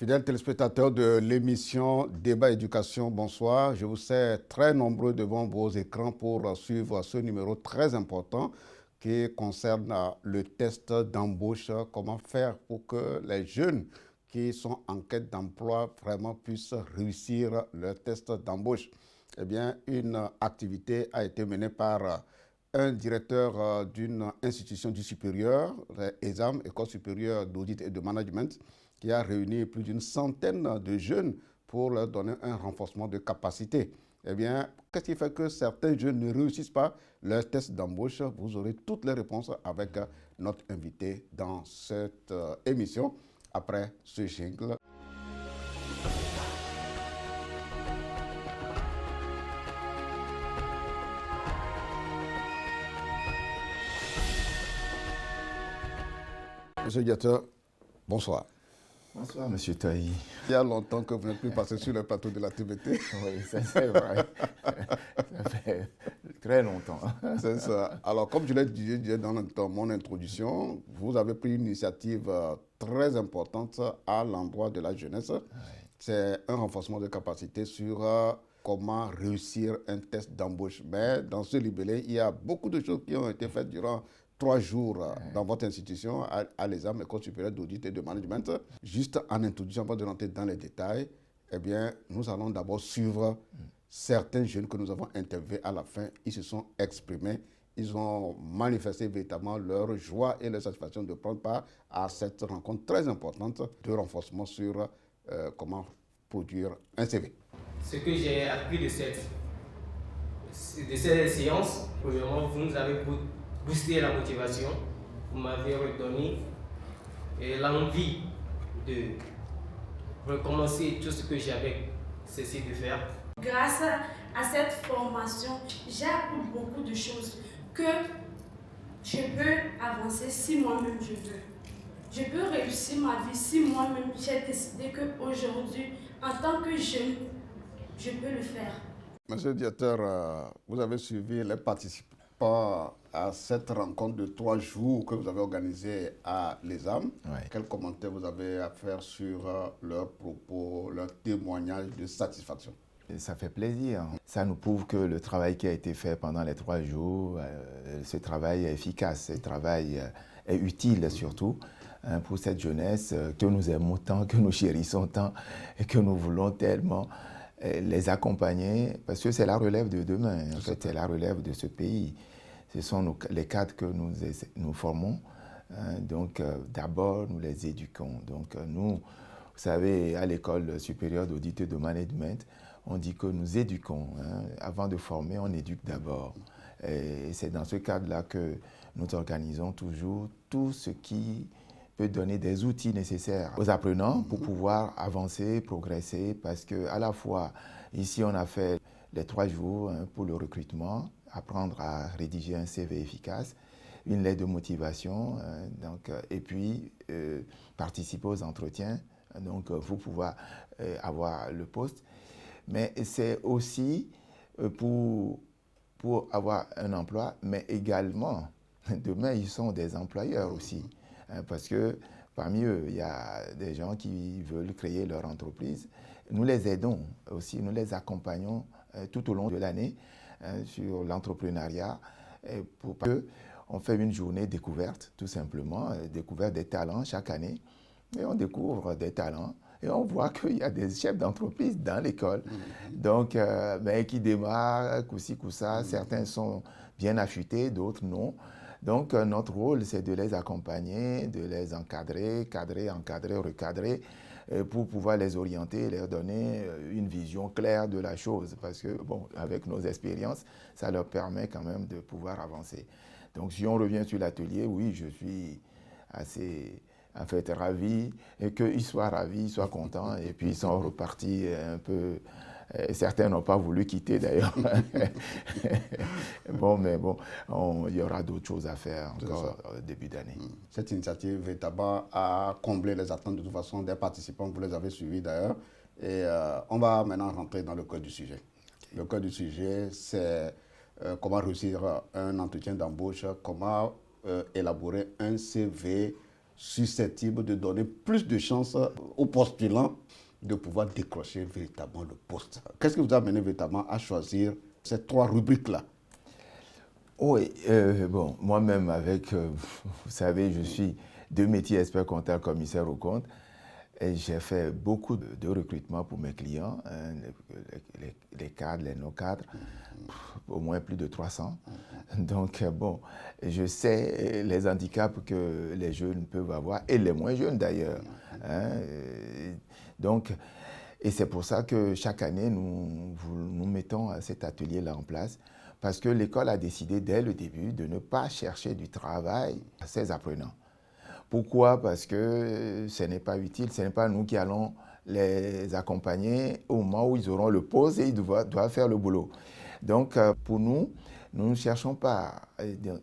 Fidèles téléspectateurs de l'émission Débat Éducation, bonsoir. Je vous sais très nombreux devant vos écrans pour suivre ce numéro très important qui concerne le test d'embauche. Comment faire pour que les jeunes qui sont en quête d'emploi vraiment puissent réussir leur test d'embauche. Eh bien, une activité a été menée par un directeur d'une institution du supérieur, ESAM, École supérieure d'audit et de management, qui a réuni plus d'une centaine de jeunes pour leur donner un renforcement de capacité. Eh bien, qu'est-ce qui fait que certains jeunes ne réussissent pas leur test d'embauche? Vous aurez toutes les réponses avec notre invité dans cette émission après ce jingle. Monsieur le directeur, bonsoir. Bonsoir, Monsieur Taï. Il y a longtemps que vous n'êtes plus passé sur le plateau de la TVT. Oui, ça c'est vrai. Ça fait très longtemps. C'est ça. Alors, comme je l'ai dit dans mon introduction, vous avez pris une initiative très importante à l'endroit de la jeunesse. Oui. C'est un renforcement de capacité sur comment réussir un test d'embauche. Mais dans ce libellé, il y a beaucoup de choses qui ont été faites durant 3 jours dans votre institution, à l'ESAM, École supérieure d'audit et de management. Juste en introduction, avant de rentrer dans les détails, eh bien, nous allons d'abord suivre certains jeunes que nous avons interviewés à la fin. Ils se sont exprimés, ils ont manifesté véritablement leur joie et leur satisfaction de prendre part à cette rencontre très importante de renforcement sur comment produire un CV. Ce que j'ai appris de cette séance, premièrement, vous nous avez boosté la motivation, vous m'avez redonné l'envie de recommencer tout ce que j'avais cessé de faire. Grâce à cette formation, j'ai appris beaucoup de choses que je peux avancer si moi-même je veux. Je peux réussir ma vie si moi-même j'ai décidé qu'aujourd'hui, en tant que jeune, je peux le faire. Monsieur le directeur, vous avez suivi les participants à cette rencontre de 3 jours que vous avez organisée à l'ESAM. Oui. Quels commentaires vous avez à faire sur leurs propos, leurs témoignages de satisfaction? Ça fait plaisir. Ça nous prouve que le travail qui a été fait pendant les 3 jours, ce travail est efficace, ce travail est utile surtout pour cette jeunesse que nous aimons tant, que nous chérissons tant et que nous voulons tellement les accompagner parce que c'est la relève de demain. En fait, c'est la relève de ce pays. Ce sont les cadres que nous formons. Donc, d'abord, nous les éduquons. Donc, nous, vous savez, à l'École supérieure d'audit et de management, on dit que nous éduquons. Avant de former, on éduque d'abord. Et c'est dans ce cadre-là que nous organisons toujours tout ce qui peut donner des outils nécessaires aux apprenants pour pouvoir avancer, progresser, parce qu'à la fois, ici, on a fait les 3 jours pour le recrutement, apprendre à rédiger un CV efficace, une lettre de motivation, et puis participer aux entretiens, donc pour pouvoir avoir le poste. Mais c'est aussi pour avoir un emploi, mais également, demain, ils sont des employeurs aussi. Parce que parmi eux, il y a des gens qui veulent créer leur entreprise. Nous les aidons aussi, nous les accompagnons tout au long de l'année sur l'entrepreneuriat. On fait une journée découverte, tout simplement, découverte des talents chaque année. Et on découvre des talents. Et on voit qu'il y a des chefs d'entreprise dans l'école, donc, mais qui démarrent, coup-ci, coup-ça. Certains sont bien affûtés, d'autres non. Donc, notre rôle, c'est de les accompagner, de les encadrer, encadrer, recadrer, pour pouvoir les orienter, leur donner une vision claire de la chose. Parce que, bon, avec nos expériences, ça leur permet quand même de pouvoir avancer. Donc, si on revient sur l'atelier, oui, je suis assez, en fait, ravi, et qu'ils soient ravis, ils soient contents, et puis ils sont repartis un peu. Certains n'ont pas voulu quitter d'ailleurs. Mais il y aura d'autres choses à faire encore au début d'année. Cette initiative véritablement a comblé les attentes de toute façon des participants, vous les avez suivis d'ailleurs. Et on va maintenant rentrer dans le cœur du sujet. Okay. Le cœur du sujet, c'est comment réussir un entretien d'embauche, comment élaborer un CV susceptible de donner plus de chances aux postulants de pouvoir décrocher véritablement le poste. Qu'est-ce qui vous a amené véritablement à choisir ces 3 rubriques-là? Oui, bon, moi-même avec, vous savez, je suis de métier expert comptable, commissaire aux comptes, et j'ai fait beaucoup de recrutements pour mes clients, hein, les cadres, les non-cadres, au moins plus de 300. Donc, bon, je sais les handicaps que les jeunes peuvent avoir, et les moins jeunes d'ailleurs. Hein, donc, et c'est pour ça que chaque année, nous mettons cet atelier-là en place, parce que l'école a décidé dès le début de ne pas chercher du travail à ses apprenants. Pourquoi? Parce que ce n'est pas utile, ce n'est pas nous qui allons les accompagner au moment où ils auront le poste et ils doivent faire le boulot. Donc, pour nous, nous ne cherchons pas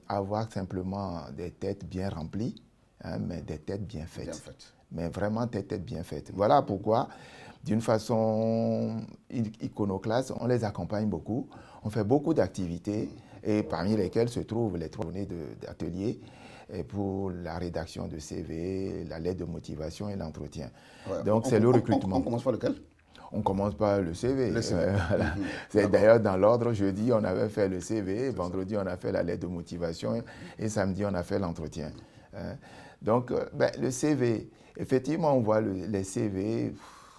à avoir simplement des têtes bien remplies, hein, mais des têtes bien faites. Mais vraiment des têtes bien faites. Voilà pourquoi, d'une façon iconoclaste, on les accompagne beaucoup. On fait beaucoup d'activités, et parmi lesquelles se trouvent les 3 journées d'ateliers pour la rédaction de CV, la lettre de motivation et l'entretien. Ouais. Donc, c'est le recrutement. On commence par lequel? On commence par le CV. Le CV. Voilà. C'est d'ailleurs dans l'ordre, jeudi, on avait fait le CV, vendredi, on a fait la lettre de motivation, et samedi, on a fait l'entretien. Donc, le CV, effectivement, on voit les CV,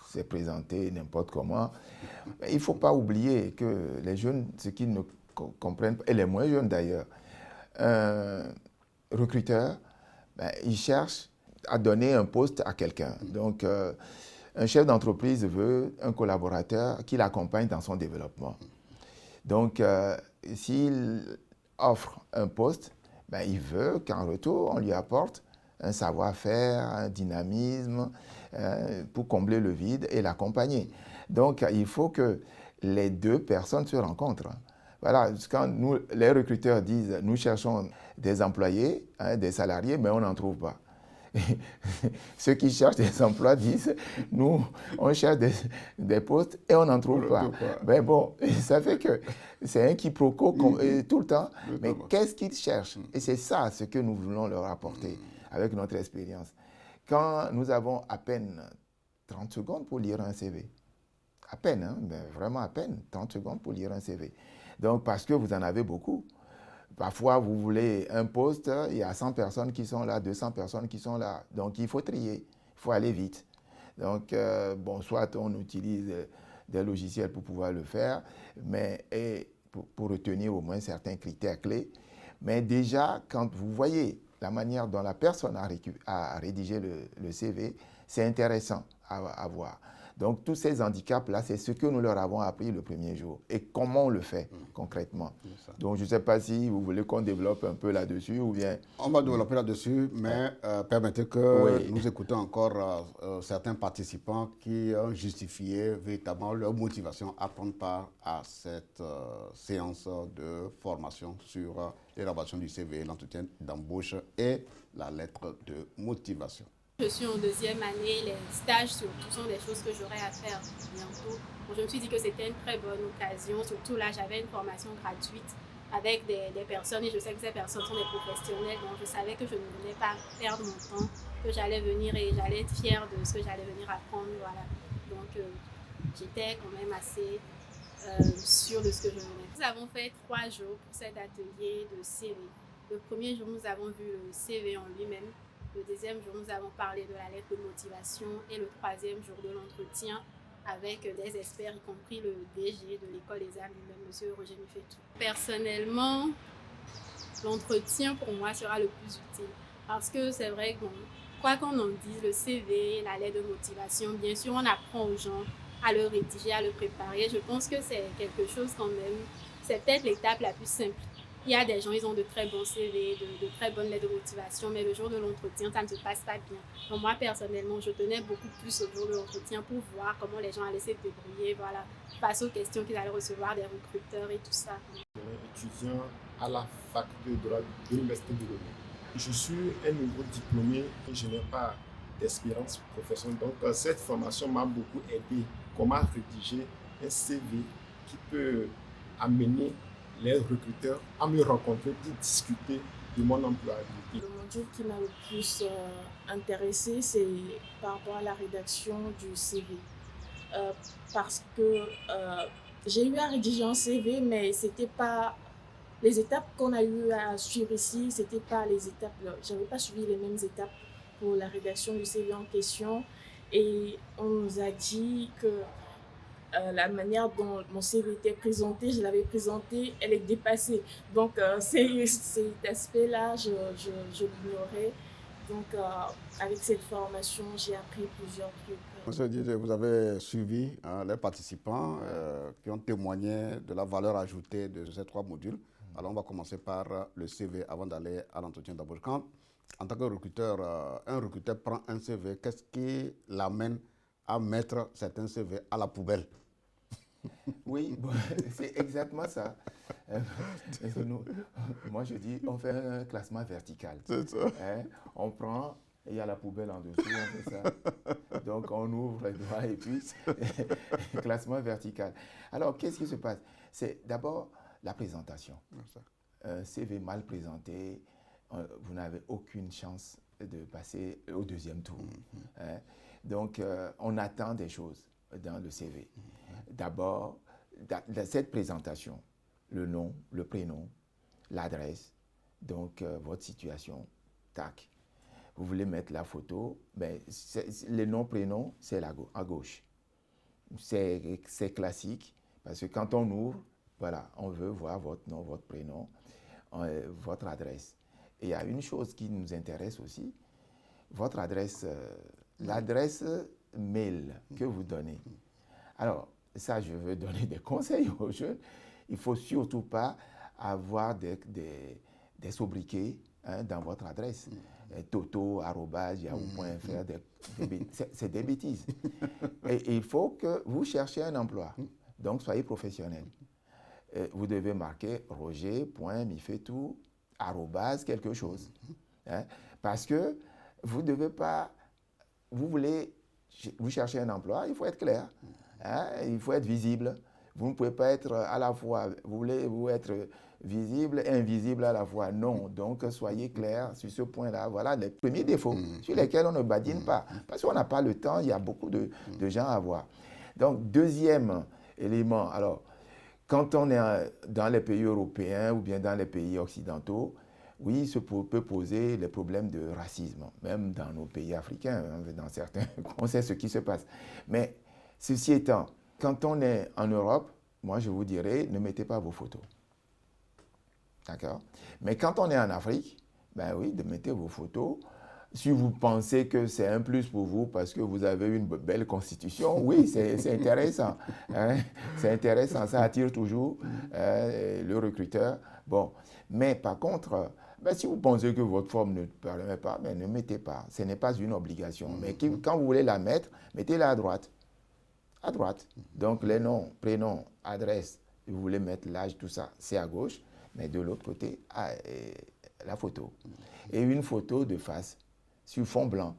c'est présenté n'importe comment. Il ne faut pas oublier que les jeunes, ce qu'ils ne comprennent pas, et les moins jeunes d'ailleurs, recruteur, il cherche à donner un poste à quelqu'un. Donc, un chef d'entreprise veut un collaborateur qui l'accompagne dans son développement. Donc, s'il offre un poste, il veut qu'en retour, on lui apporte un savoir-faire, un dynamisme pour combler le vide et l'accompagner. Donc, il faut que les 2 personnes se rencontrent. Voilà, quand nous, les recruteurs disent « nous cherchons des employés, hein, des salariés », mais on n'en trouve pas. Ceux qui cherchent des emplois disent « nous, on cherche des postes et on n'en trouve pas ». Mais bon, ça fait que c'est un quiproquo tout le temps. Mais qu'est-ce qu'ils cherchent? Et c'est ça ce que nous voulons leur apporter avec notre expérience. Quand nous avons à peine 30 secondes pour lire un CV, à peine, hein, vraiment à peine 30 secondes pour lire un CV. Donc, parce que vous en avez beaucoup. Parfois, vous voulez un poste, il y a 100 personnes qui sont là, 200 personnes qui sont là. Donc, il faut trier, il faut aller vite. Donc, soit on utilise des logiciels pour pouvoir le faire, mais pour retenir au moins certains critères clés. Mais déjà, quand vous voyez la manière dont la personne a rédigé le CV, c'est intéressant à voir. Donc, tous ces handicaps-là, c'est ce que nous leur avons appris le premier jour. Et comment on le fait concrètement. Donc, je ne sais pas si vous voulez qu'on développe un peu là-dessus ou bien... On va développer là-dessus, mais permettez que nous écoutons encore certains participants qui ont justifié véritablement leur motivation à prendre part à cette séance de formation sur l'élaboration du CV, l'entretien d'embauche et la lettre de motivation. Je suis en 2e année, les stages surtout sont des choses que j'aurai à faire bientôt. Donc, je me suis dit que c'était une très bonne occasion, surtout là j'avais une formation gratuite avec des personnes et je sais que ces personnes sont des professionnels, donc je savais que je ne voulais pas perdre mon temps, que j'allais venir et j'allais être fière de ce que j'allais venir apprendre. Voilà. Donc j'étais quand même assez sûre de ce que je venais. Nous avons fait 3 jours pour cet atelier de CV. Le premier jour, nous avons vu le CV en lui-même. Le 2e jour, nous avons parlé de la lettre de motivation et le 3e jour de l'entretien avec des experts, y compris le DG de l'école des arts lui-même, M. Roger Mifetou. Personnellement, l'entretien pour moi sera le plus utile parce que c'est vrai que quoi qu'on en dise, le CV, la lettre de motivation, bien sûr, on apprend aux gens à le rédiger, à le préparer. Je pense que c'est quelque chose quand même, c'est peut-être l'étape la plus simple. Il y a des gens, ils ont de très bons CV, de très bonnes lettres de motivation, mais le jour de l'entretien, ça ne se passe pas bien. Donc moi, personnellement, je tenais beaucoup plus au jour de l'entretien pour voir comment les gens allaient se débrouiller, voilà, face aux questions qu'ils allaient recevoir des recruteurs et tout ça. Je suis étudiant à la faculté de droit de l'Université de Lomé. Je suis un nouveau diplômé et je n'ai pas d'expérience professionnelle. Donc cette formation m'a beaucoup aidé. Comment rédiger un CV qui peut amener les recruteurs à me rencontrer pour discuter de mon employabilité. Le module qui m'a le plus intéressé, c'est par rapport à la rédaction du CV. Parce que j'ai eu à rédiger un CV, mais c'était pas les étapes qu'on a eu à suivre ici, c'était pas les étapes. J'avais pas suivi les mêmes étapes pour la rédaction du CV en question. Et on nous a dit que la manière dont mon CV était présenté, je l'avais présenté, elle est dépassée. Donc, cet aspect-là, je l'ignorais. Donc, avec cette formation, j'ai appris plusieurs trucs. Monsieur Didier, vous avez suivi les participants qui ont témoigné de la valeur ajoutée de ces 3 modules. Alors, on va commencer par le CV avant d'aller à l'entretien d'embauche. Quand, en tant que recruteur, un recruteur prend un CV, qu'est-ce qui l'amène à mettre certains CV à la poubelle? Oui, bon, c'est exactement ça. Moi, je dis, on fait un classement vertical. C'est ça. On prend, et il y a la poubelle en dessous, on fait ça. Donc, on ouvre les doigts et puis, classement vertical. Alors, qu'est-ce qui se passe? C'est d'abord la présentation. Un CV mal présenté, vous n'avez aucune chance de passer au 2e tour. Donc, on attend des choses dans le CV. D'abord, dans cette présentation, le nom, le prénom, l'adresse, donc votre situation, tac. Vous voulez mettre la photo, ben, le nom, prénom, c'est à gauche. C'est classique, parce que quand on ouvre, voilà, on veut voir votre nom, votre prénom, votre adresse. Et il y a une chose qui nous intéresse aussi, votre adresse, l'adresse mail que vous donnez. Alors, ça, je veux donner des conseils aux jeunes. Il ne faut surtout pas avoir des sobriquets dans votre adresse. toto@yahoo.fr, c'est des bêtises. Et il faut que vous cherchiez un emploi. Donc, soyez professionnel. Vous devez marquer roger.mifetou, quelque chose. Parce que vous ne devez pas... Vous cherchez un emploi, il faut être clair. Il faut être visible. Vous ne pouvez pas être à la fois, vous être visible et invisible à la fois. Non, donc soyez clair sur ce point-là. Voilà les premiers défauts sur lesquels on ne badine pas. Parce qu'on n'a pas le temps, il y a beaucoup de gens à voir. Donc, deuxième élément, alors, quand on est dans les pays européens ou bien dans les pays occidentaux, oui, ça peut poser les problèmes de racisme, même dans nos pays africains, dans certains, on sait ce qui se passe. Mais ceci étant, quand on est en Europe, moi je vous dirais, ne mettez pas vos photos. D'accord? Mais quand on est en Afrique, ben oui, mettez vos photos. Si vous pensez que c'est un plus pour vous parce que vous avez une belle constitution, oui, c'est intéressant. C'est intéressant, ça attire toujours le recruteur. Bon, mais par contre, ben, si vous pensez que votre forme ne permet pas, ben, ne mettez pas. Ce n'est pas une obligation. Mais quand vous voulez la mettre, mettez-la à droite. À droite. Donc les noms, prénoms, adresse, vous voulez mettre l'âge, tout ça, c'est à gauche. Mais de l'autre côté, la photo. Et une photo de face. Sur fond blanc,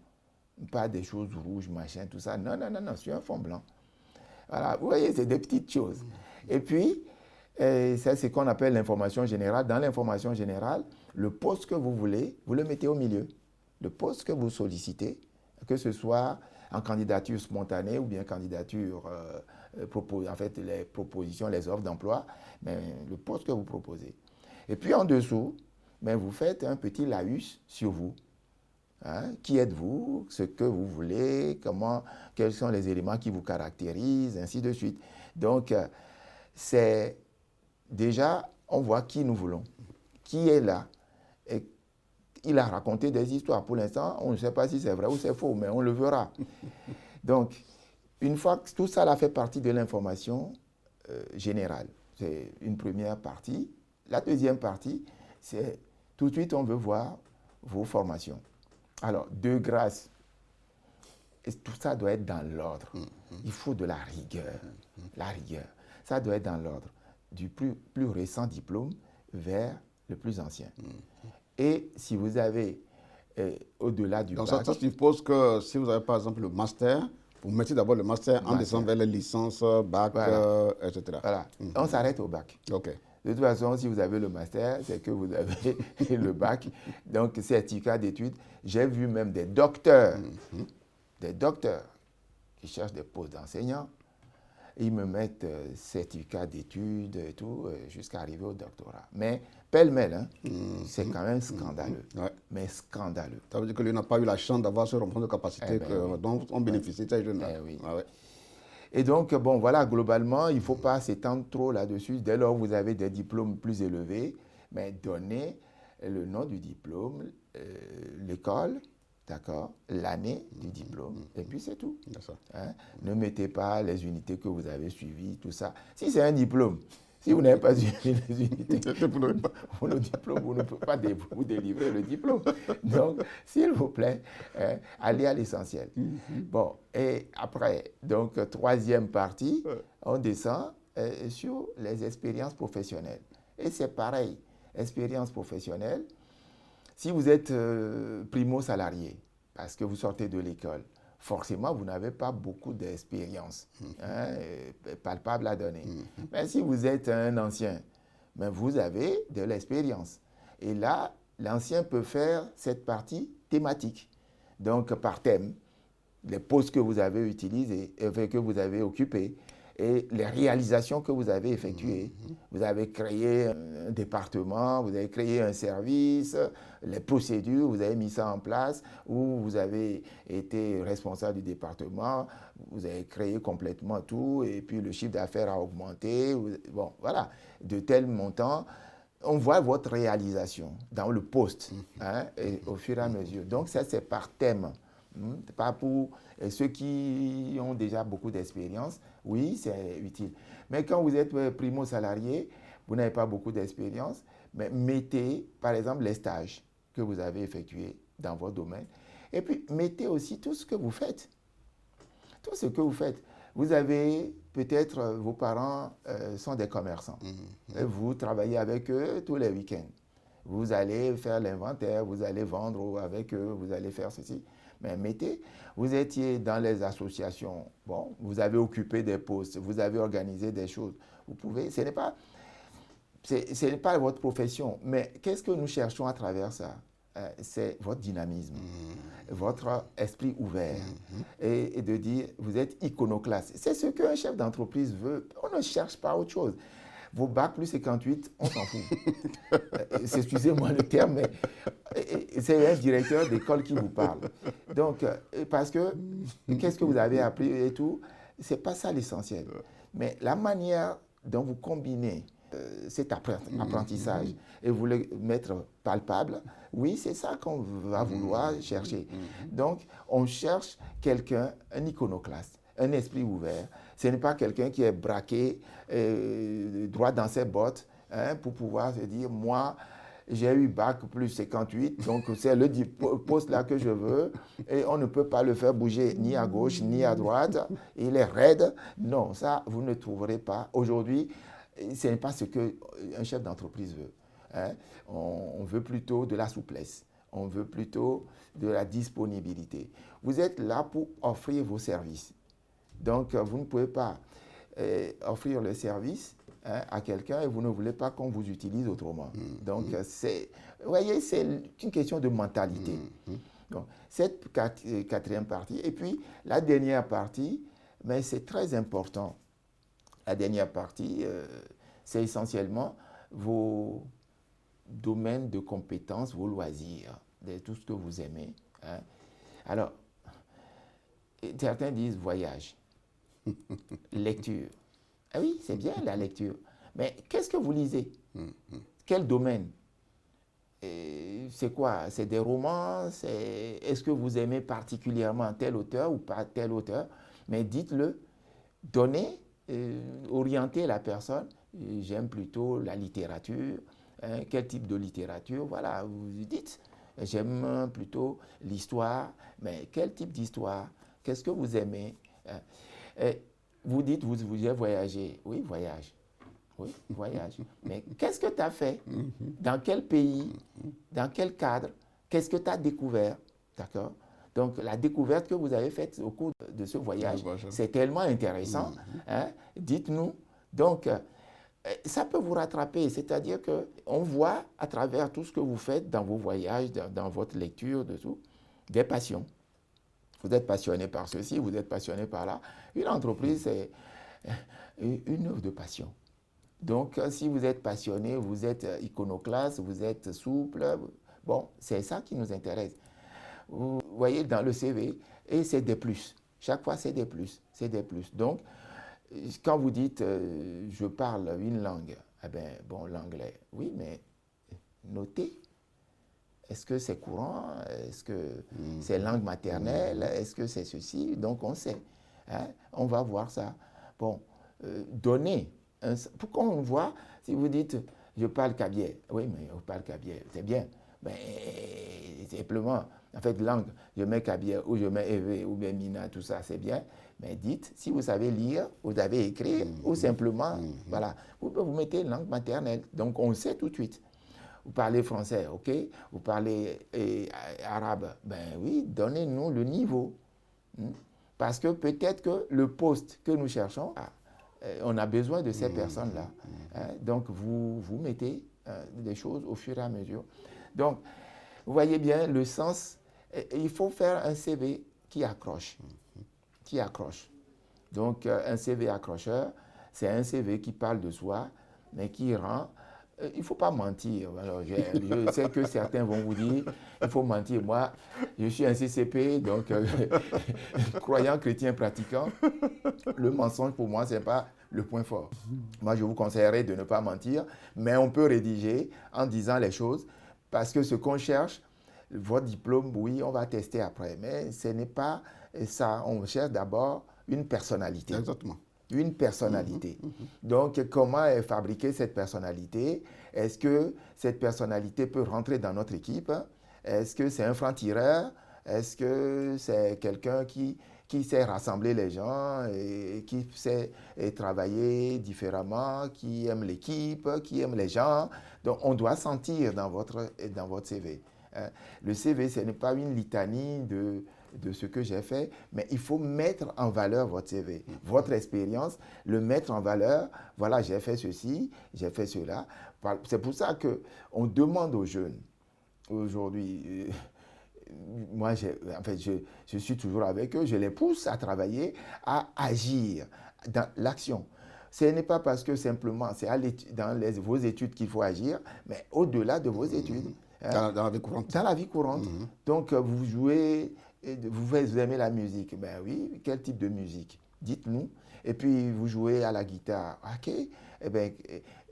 pas des choses rouges, machin, tout ça. Non, sur un fond blanc. Voilà, vous voyez, c'est des petites choses. Et puis, ça, c'est ce qu'on appelle l'information générale. Dans l'information générale, le poste que vous voulez, vous le mettez au milieu. Le poste que vous sollicitez, que ce soit en candidature spontanée ou bien candidature, en fait, les propositions, les offres d'emploi, mais le poste que vous proposez. Et puis en dessous, mais vous faites un petit laïus sur vous. Qui êtes-vous, ce que vous voulez, quels sont les éléments qui vous caractérisent, ainsi de suite. Donc, c'est déjà, on voit qui nous voulons, qui est là. Et il a raconté des histoires. Pour l'instant, on ne sait pas si c'est vrai ou c'est faux, mais on le verra. Donc, une fois que tout ça là fait partie de l'information générale, c'est une première partie. La deuxième partie, c'est tout de suite, on veut voir vos formations. Alors, de grâce, tout ça doit être dans l'ordre. Il faut de la rigueur. La rigueur. Ça doit être dans l'ordre. Du plus récent diplôme vers le plus ancien. Et si vous avez au-delà du bac... Donc ça suppose que si vous avez par exemple le master, vous mettez d'abord le master en descendant vers les licences, bac, voilà. etc. Voilà. On s'arrête au bac. OK. De toute façon, si vous avez le master, c'est que vous avez le bac. Donc, certificat d'études. J'ai vu même des docteurs qui cherchent des postes d'enseignants. Ils me mettent certificat d'études et tout, jusqu'à arriver au doctorat. Mais pêle-mêle, hein, c'est quand même scandaleux. Ouais. Mais scandaleux. Ça veut dire que lui n'a pas eu la chance d'avoir ce renfort de capacité oui. dont on bénéficie ces jeunes-là. Oui. Ah ouais. Et donc, bon, voilà, globalement, il ne faut pas s'étendre trop là-dessus. Dès lors que vous avez des diplômes plus élevés, mais donnez le nom du diplôme, l'école, d'accord, l'année du diplôme, et puis c'est tout. Hein? Ne mettez pas les unités que vous avez suivies, tout ça. Si c'est un diplôme, si vous n'avez pas suivi les unités pour le diplôme, vous ne pouvez pas vous délivrer le diplôme. Donc, s'il vous plaît, allez à l'essentiel. Bon, et après, donc, troisième partie, on descend sur les expériences professionnelles. Et c'est pareil, expérience professionnelle. Si vous êtes primo-salarié, parce que vous sortez de l'école, forcément, vous n'avez pas beaucoup d'expérience palpable à donner. Mais si vous êtes un ancien, mais vous avez de l'expérience. Et là, l'ancien peut faire cette partie thématique. Donc, par thème, les postes que vous avez utilisés, que vous avez occupés, et les réalisations que vous avez effectuées. Vous avez créé un département, vous avez créé un service, les procédures, vous avez mis ça en place, ou vous avez été responsable du département, vous avez créé complètement tout, et puis le chiffre d'affaires a augmenté. Bon, voilà, de tels montants. On voit votre réalisation dans le poste, hein, et au fur et à mesure. Donc ça, c'est par thème. Pas pour ceux qui ont déjà beaucoup d'expérience, oui, c'est utile. Mais quand vous êtes primo-salarié, vous n'avez pas beaucoup d'expérience, mais mettez, par exemple, les stages que vous avez effectués dans votre domaine. Et puis, mettez aussi tout ce que vous faites. Tout ce que vous faites. Vous avez, peut-être, vos parents sont des commerçants. Et vous travaillez avec eux tous les week-ends. Vous allez faire l'inventaire, vous allez vendre avec eux, vous allez faire ceci. Mais mettez, vous étiez dans les associations, bon, vous avez occupé des postes, vous avez organisé des choses. Vous pouvez, ce n'est pas votre profession, mais qu'est-ce que nous cherchons à travers ça? C'est votre dynamisme, votre esprit ouvert, et de dire, vous êtes iconoclaste. C'est ce qu'un chef d'entreprise veut. On ne cherche pas autre chose. Vos bacs plus 58, on s'en fout. Excusez-moi le terme, mais c'est un directeur d'école qui vous parle. Donc, parce que, qu'est-ce que vous avez appris et tout, c'est pas ça l'essentiel. Mais la manière dont vous combinez cet apprentissage et vous le mettre palpable, oui, c'est ça qu'on va vouloir chercher. Donc, on cherche quelqu'un, un iconoclaste, un esprit ouvert. Ce n'est pas quelqu'un qui est braqué droit dans ses bottes, hein, pour pouvoir se dire, moi, j'ai eu bac plus 58, donc c'est le poste là que je veux, et on ne peut pas le faire bouger ni à gauche ni à droite, il est raide. Non, ça, vous ne trouverez pas. Aujourd'hui, ce n'est pas ce qu'un chef d'entreprise veut. Hein. On veut plutôt de la souplesse, on veut plutôt de la disponibilité. Vous êtes là pour offrir vos services. Donc, vous ne pouvez pas offrir le service, hein, à quelqu'un et vous ne voulez pas qu'on vous utilise autrement. Donc, vous voyez, c'est une question de mentalité. Donc, cette quatrième partie. Et puis, la dernière partie, mais c'est très important. La dernière partie, c'est essentiellement vos domaines de compétences, vos loisirs, tout ce que vous aimez. Hein. Alors, certains disent voyage. Lecture. Ah oui, c'est bien la lecture. Mais qu'est-ce que vous lisez? Quel domaine? C'est quoi? C'est des romans? Est-ce que vous aimez particulièrement tel auteur ou pas tel auteur? Mais dites-le, donnez, orientez la personne. J'aime plutôt la littérature. Hein, quel type de littérature? Voilà, vous dites. J'aime plutôt l'histoire. Mais quel type d'histoire? Qu'est-ce que vous aimez? Vous dites, vous avez voyagé. Oui, voyage. Oui, voyage. Mais qu'est-ce que tu as fait? Dans quel pays? Dans quel cadre? Qu'est-ce que tu as découvert? D'accord? Donc, la découverte que vous avez faite au cours de ce voyage, c'est tellement intéressant. Hein? Dites-nous. Donc, ça peut vous rattraper. C'est-à-dire qu'on voit à travers tout ce que vous faites dans vos voyages, dans votre lecture, de tout, des passions. Vous êtes passionné par ceci, vous êtes passionné par là. Une entreprise, c'est une œuvre de passion. Donc, si vous êtes passionné, vous êtes iconoclaste, vous êtes souple, bon, c'est ça qui nous intéresse. Vous voyez dans le CV, et c'est des plus. Chaque fois, c'est des plus, c'est des plus. Donc, quand vous dites je parle une langue, eh bien, bon, l'anglais, oui, mais notez. Est-ce que c'est courant? Est-ce que c'est langue maternelle? Est-ce que c'est ceci? Donc, on sait. Hein? On va voir ça. Bon, donner. Pourquoi on voit, si vous dites, je parle kabyé, oui, mais on parle kabyé, c'est bien. Mais simplement, en fait, langue, je mets kabyé ou je mets évé ou bien mina, tout ça, c'est bien. Mais dites, si vous savez lire, vous savez écrire, ou simplement, voilà, vous mettez langue maternelle. Donc, on sait tout de suite. Vous parlez français, ok? Vous parlez arabe, ben oui, donnez-nous le niveau. Parce que peut-être que le poste que nous cherchons, on a besoin de ces personnes-là. Donc, vous mettez des choses au fur et à mesure. Donc, vous voyez bien le sens. Il faut faire un CV qui accroche. Qui accroche. Donc, un CV accrocheur, c'est un CV qui parle de soi, mais qui rend... il ne faut pas mentir. Alors, je sais que certains vont vous dire, il faut mentir. Moi, je suis un CCP, donc croyant chrétien pratiquant. Le mensonge, pour moi, ce n'est pas le point fort. Moi, je vous conseillerais de ne pas mentir, mais on peut rédiger en disant les choses, parce que ce qu'on cherche, votre diplôme, oui, on va tester après, mais ce n'est pas ça. On cherche d'abord une personnalité. Exactement. Une personnalité. Donc, comment est fabriquée cette personnalité? Est-ce que cette personnalité peut rentrer dans notre équipe? Est-ce que c'est un franc-tireur? Est-ce que c'est quelqu'un qui sait rassembler les gens et qui sait travailler différemment, qui aime l'équipe, qui aime les gens? Donc, on doit sentir dans votre CV. Le CV, ce n'est pas une litanie de ce que j'ai fait, mais il faut mettre en valeur votre CV, votre expérience, le mettre en valeur. Voilà, j'ai fait ceci, j'ai fait cela. C'est pour ça qu'on demande aux jeunes, aujourd'hui, moi, je suis toujours avec eux, je les pousse à travailler, à agir dans l'action. Ce n'est pas parce que simplement c'est dans vos études qu'il faut agir, mais au-delà de vos études. Dans la vie courante. Dans la vie courante. Donc, vous jouez... Vous aimez la musique? Ben oui, quel type de musique? Dites-nous. Et puis, vous jouez à la guitare. OK. Eh bien,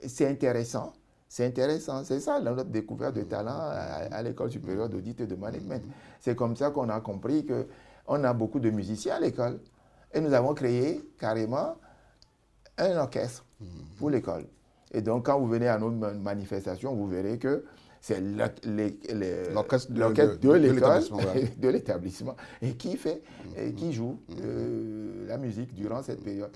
c'est intéressant. C'est intéressant. C'est ça, notre découverte de talent à l'École supérieure d'audit et de management. C'est comme ça qu'on a compris qu'on a beaucoup de musiciens à l'école. Et nous avons créé carrément un orchestre pour l'école. Et donc, quand vous venez à nos manifestations, vous verrez que c'est l'orchestre de l'école, de l'établissement, et qui joue la musique durant cette période.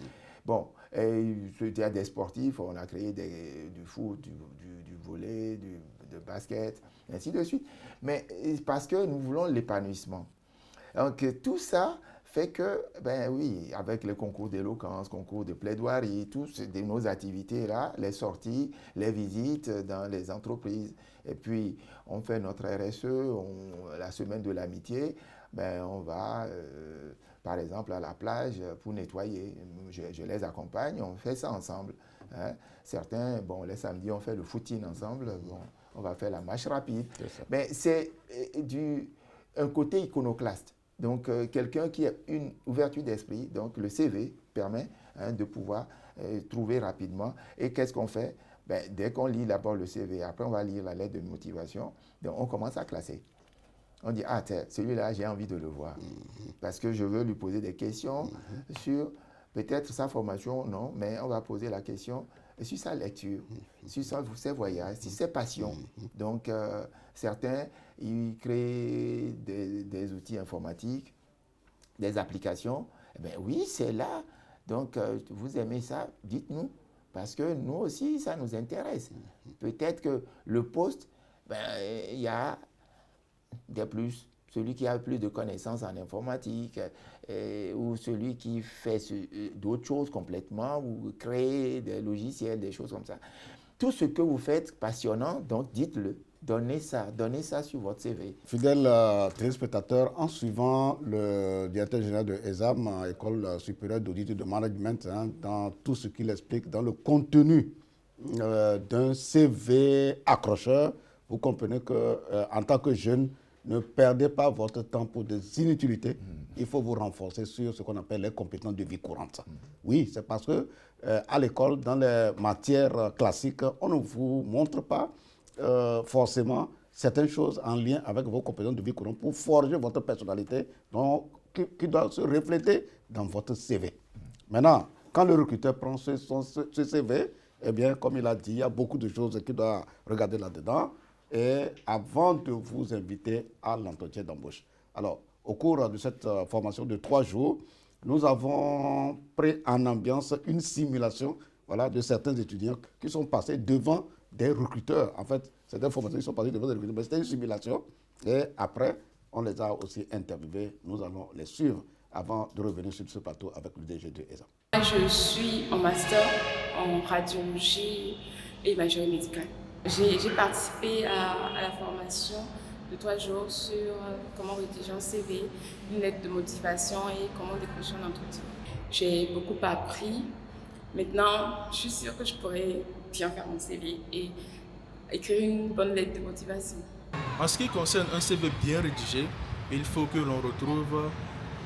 Bon, il y a des sportifs, on a créé du foot, du volley, du basket, ainsi de suite. Mais parce que nous voulons l'épanouissement. Donc tout ça fait que, ben oui, avec les concours d'éloquence, concours de plaidoirie, tous nos activités-là, les sorties, les visites dans les entreprises, et puis on fait notre RSE, la semaine de l'amitié, ben on va, par exemple, à la plage pour nettoyer. Je les accompagne, on fait ça ensemble. Hein. Certains, bon, les samedis, on fait le footing ensemble, bon, on va faire la marche rapide. Mais c'est un côté iconoclaste. Donc, quelqu'un qui a une ouverture d'esprit, donc le CV permet de pouvoir trouver rapidement. Et qu'est-ce qu'on fait? Ben, dès qu'on lit d'abord le CV, après on va lire la lettre de motivation, donc on commence à classer. On dit, ah, celui-là, j'ai envie de le voir. Parce que je veux lui poser des questions sur peut-être sa formation, non, mais on va poser la question sur sa lecture, sur ses voyages, sur ses passions. Donc, certains, ils créent des outils informatiques, des applications. Eh bien oui, c'est là. Donc, vous aimez ça, dites-nous. Parce que nous aussi, ça nous intéresse. Peut-être que le poste, ben, il y a des plus. celui qui a plus de connaissances en informatique, ou celui qui fait d'autres choses complètement, ou créer des logiciels, des choses comme ça. Tout ce que vous faites passionnant, donc dites-le. Donnez ça sur votre CV. Fidèles téléspectateurs, en suivant le directeur général de ESAM, École supérieure d'audit et de management, dans tout ce qu'il explique, dans le contenu d'un CV accrocheur, vous comprenez qu'en tant que jeune, ne perdez pas votre temps pour des inutilités. Il faut vous renforcer sur ce qu'on appelle les compétences de vie courante. Oui, c'est parce que à l'école, dans les matières classiques, on ne vous montre pas forcément certaines choses en lien avec vos compétences de vie courante pour forger votre personnalité qui doit se refléter dans votre CV. Maintenant, quand le recruteur prend ce CV, eh bien, comme il a dit, il y a beaucoup de choses qu'il doit regarder là-dedans et avant de vous inviter à l'entretien d'embauche. Alors, au cours de cette formation de 3 jours, nous avons pris en ambiance une simulation de certains étudiants qui sont passés devant des recruteurs. En fait, certaines formations, ils sont passés devant des recruteurs, mais c'était une simulation. Et après, on les a aussi interviewés. Nous allons les suivre avant de revenir sur ce plateau avec le DG de ESAM. Je suis en master en radiologie et imagerie médicale. J'ai participé à la formation de 3 jours sur comment rédiger un CV, une lettre de motivation et comment décrocher un entretien. J'ai beaucoup appris. Maintenant, je suis sûre que je pourrais bien faire mon CV et écrire une bonne lettre de motivation. En ce qui concerne un CV bien rédigé, il faut que l'on retrouve